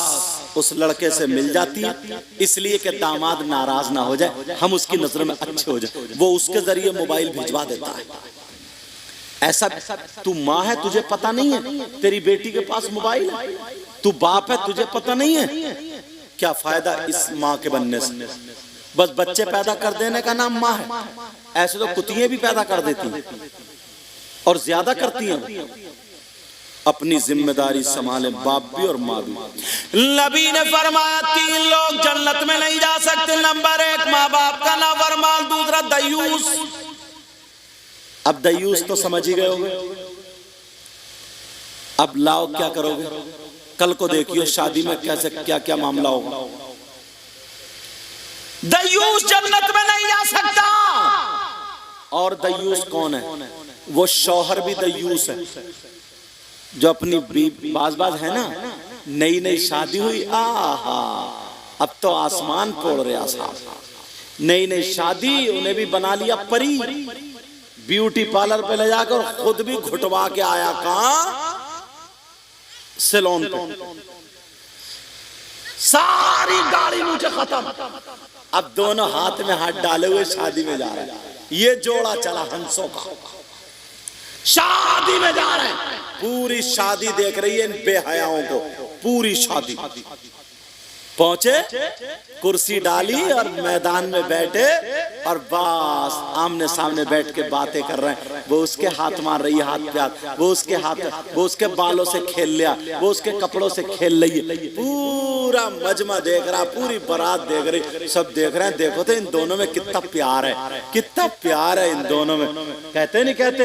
उस लड़के से मिल जाती है इसलिए कि दामाद नाराज ना हो जाए, हम उसकी नजर में अच्छे हो जाए, वो उसके जरिए मोबाइल भिजवा देता है। ऐसा तू माँ है, तुझे पता नहीं है तेरी बेटी के पास मोबाइल है, तू बाप है, तुझे पता नहीं है, क्या फायदा इस माँ के बनने से? बस बच्चे पैदा कर देने का नाम माँ है। ऐसे तो कुतियां भी पैदा कर देती हैं और ज्यादा करती हैं। अपनी जिम्मेदारी संभाले बाप भी और माँ भी। नबी ने फरमाया 3 लोग जन्नत में नहीं जा सकते। नंबर 1 माँ बाप का नाफरमान, दूसरा दयूस। अब दयूस तो समझ ही गए होंगे। अब लाओ क्या करोगे? कल को देखियो शादी में कैसे क्या क्या मामला होगा। दयूस जन्नत में नहीं जा सकता। और दयूस कौन है? वो शौहर भी दयूस है जो अपनी बाज है ना, नई शादी हुई, आहा अब तो आसमान फोड़ रहा साहब। नई शादी, उन्हें भी बना लिया परी, ब्यूटी पार्लर पे ले जाकर खुद भी घुटवा के आया, कहां? सैलून पे। सारी गाड़ी मुझे खत्म। अब दोनों हाथ में हाथ डाले हुए शादी में जा रहे हैं। ये जोड़ा चला हंसों का, शादी में जा रहे हैं। पूरी शादी देख रही है इन बेहयाओं को, पूरी शादी। पहुंचे, कुर्सी डाली और मैदान में बैठे और बस आमने सामने बैठ के बातें कर रहे हैं। वो उसके हाथ मार रही है, हाथ पे हाथ, वो उसके बालों से खेल लिया, वो उसके कपड़ों से खेल रही है। पूरा मजमा देख रहा, पूरी बारात देख रही, सब देख रहे हैं। देखो तो इन दोनों में कितना प्यार है, कितना प्यार है इन दोनों में। कहते नहीं कहते?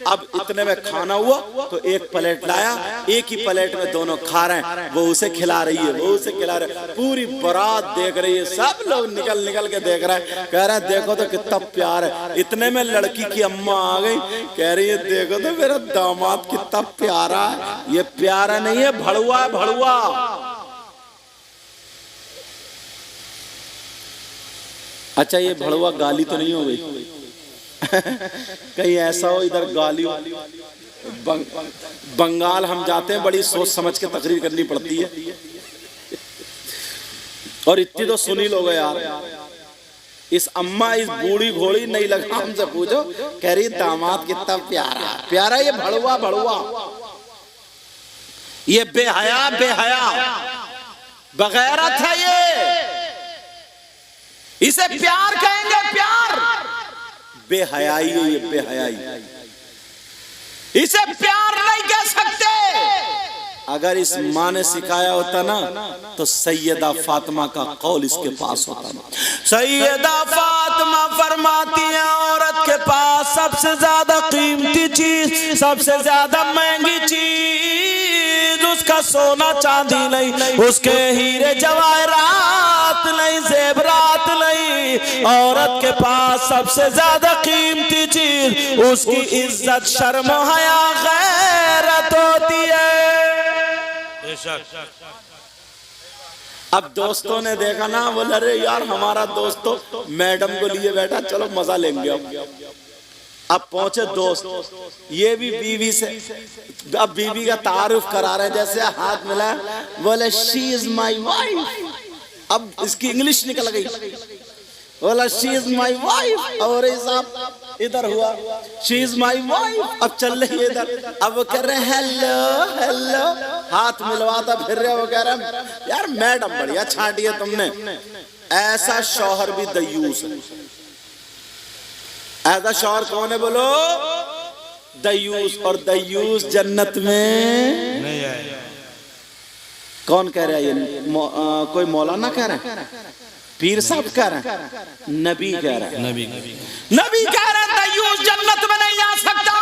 अब इतने में खाना हुआ तो एक प्लेट लाया, एक ही प्लेट में दोनों खा रहे हैं। वो उसे खिला रही है, वो उसे खिला रहे हैं। पूरी बारात देख रही है, सब लोग निकल के देख रहे हैं, कह रहे हैं देखो तो कितना प्यार है। इतने में लड़की की अम्मा आ गई, कह रही है देखो तो मेरा दामाद कितना प्यारा है। ये प्यारा नहीं है, भड़ुआ है, भड़ुआ। अच्छा ये भड़ुआ गाली तो नहीं हो गई? कहीं ऐसा हो इधर गाली। बंगाल हम जाते हैं, बड़ी सोच समझ के तकरीर करनी पड़ती है। और इतनी तो सुनी लोग यार। इस अम्मा, इस बूढ़ी घोड़ी नहीं लगा, हमसे पूछो, कह रही दामाद कितना प्यारा प्यारा। ये भड़ुआ भड़ुआ, ये बेहया बगैरत है। इसे प्यार कहेंगे? प्यार बेहयाई है, ये बेहयाई। इसे प्यार नहीं कह सकते। अगर इस माँ ने सिखाया होता ना तो सैयदा फातिमा का कौल इसके पास होता ना। सैयदा फातिमा फरमाती है औरत के पास सबसे ज्यादा कीमती चीज, सबसे ज्यादा महंगी चीज उसका सोना चांदी नहीं, उसके हीरे जवाहरात नहीं, जेवरात नहीं। औरत के पास सबसे ज्यादा कीमती चीज उसकी इज्जत, शर्म, हया, गैरत होती है। अब दोस्तों ने देखा ना, बोले अरे यार हमारा दोस्त तो मैडम को लिए बैठा, चलो मजा लेंगे। अब पहुंचे दोस्त, ये भी बीवी से, अब बीवी का तारुफ करा रहे हैं, जैसे हाथ मिला, बोले शी इज माई वाइफ। अब इसकी इंग्लिश निकल गई, बोला शी इज माई वाइफ, और साहब इधर हुआ शी इज माई वाइफ, अब चल रही है इधर, अब वो कह रहे हैं हेलो हेलो, हाथ मिलवाता फिर रहे, वो कह रहे हैं यार मैडम बढ़िया छांटी है तुमने। ऐसा शौहर भी दयूस है। ऐसा शौहर कौन है बोलो? दयूस। और दयूस जन्नत में नहीं है। कौन कह रहा है ये? कोई मौलाना कह रहा है, पीर साहब कह रहा है, नबी कह रहा है, नबी नबी कह रहा है दयूस जन्नत में नहीं आ सकता।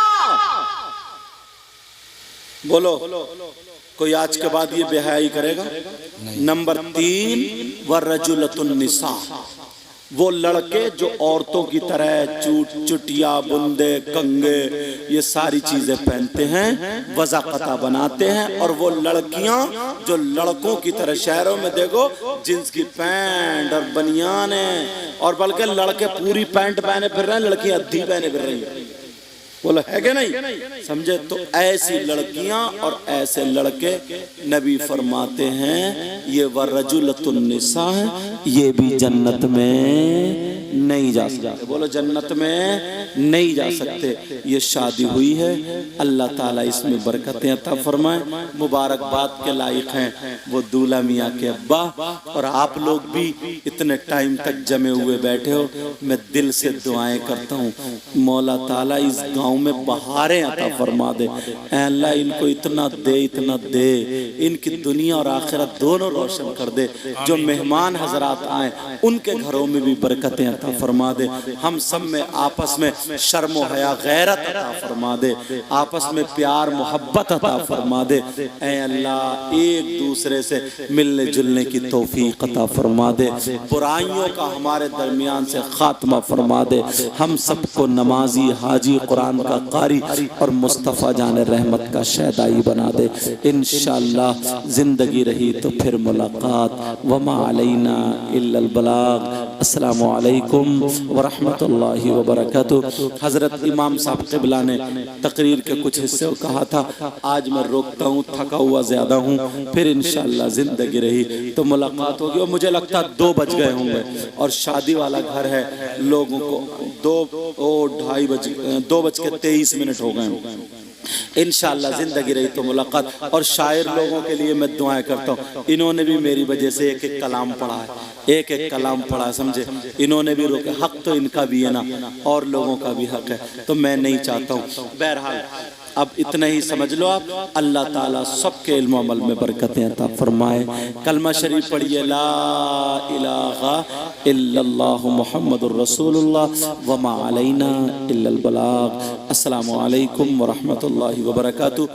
बोलो कोई आज के बाद ये बेहयाई करेगा? नंबर 3 वरजुलतुन निसा, वो लड़के जो औरतों की तरह चुटिया, बुंदे, कंगे, ये सारी चीजें पहनते हैं, वज़ाक़ता बनाते हैं, और वो लड़कियां जो लड़कों की तरह, शहरों में देखो जींस की पैंट और बनियान है, और बल्कि लड़के पूरी पैंट पहने फिर रहे हैं, लड़की अद्धी पहने फिर रही है। बोला है कि नहीं? समझे? तो ऐसी लड़कियां और ऐसे लड़के नबी फरमाते हैं ये वरजुलतुन निसा है, ये भी जन्नत में नहीं जा सकते। बोलो जन्नत में नहीं जा सकते। ये शादी हुई है, अल्लाह ताला इसमें बरकतें अता फरमाए। मुबारकबाद के लायक हैं वो दूल्हा मियाँ के अब्बा, और आप लोग भी इतने टाइम तक जमे हुए बैठे हो, मैं दिल से दुआएं करता हूँ मौला ताला इस गाँव में बहारें अता फरमा दे। अल्लाह इनको इतना दे, इतना दे, इनकी दुनिया और आखिरत दोनों रोशन कर दे। जो मेहमान हजरात आए उनके घरों में भी बरकतें अता फरमा दे। हम सब में आपस में शर्म व हया गैरत अता फरमा दे, आपस में प्यार मोहब्बत अता फरमा दे। ऐ अल्लाह एक दूसरे से मिलने जुलने की तौफीक अता फरमा दे, बुराइयों का हमारे दरमियान से खात्मा फरमा दे। हम सबको नमाजी, हाजी, कुरान का कारी और मुस्तफ़ा जान रहमत का शहदाई बना दे। इंशाअल्लाह जिंदगी रही तो फिर मुलाकात। वमा अलैना इल्लल बलाग। अस्सलामु अलैकुम व रहमतुल्लाहि व बरकातुहू। हजरत इमाम साहब क़िबला ने तकरीर के कुछ हिस्से कहा था, आज मैं रोकता हूँ, थका हुआ ज्यादा हूँ, फिर इंशाअल्लाह जिंदगी रही तो मुलाकात होगी। और मुझे लगता 2 बज गए होंगे, और शादी वाला घर है, लोगों को 2:23 हो गए। इंशाअल्लाह जिंदगी रही तो मुलाकात। और शायर लोगों के लिए मैं दुआएं करता हूँ, इन्होंने भी मेरी वजह से एक एक कलाम पढ़ा है, एक एक कलाम पढ़ा, समझे? इन्होंने भी रोके, हक तो इनका भी है ना, और लोगों का भी हक है, तो मैं नहीं चाहता हूँ। बहरहाल अब इतना ही समझ लो आप, अल्लाह ताला सबके इल्म अमल में बरकतें अता फरमाए। कलमा शरीफ पढ़िए, ला इलाहा इल्लल्लाहु मुहम्मदुर रसूलुल्लाह वमा अलैना इल्लल बलाग। अस्सलामु अलैकुम व रहमतुल्लाहि व बरकातुहू।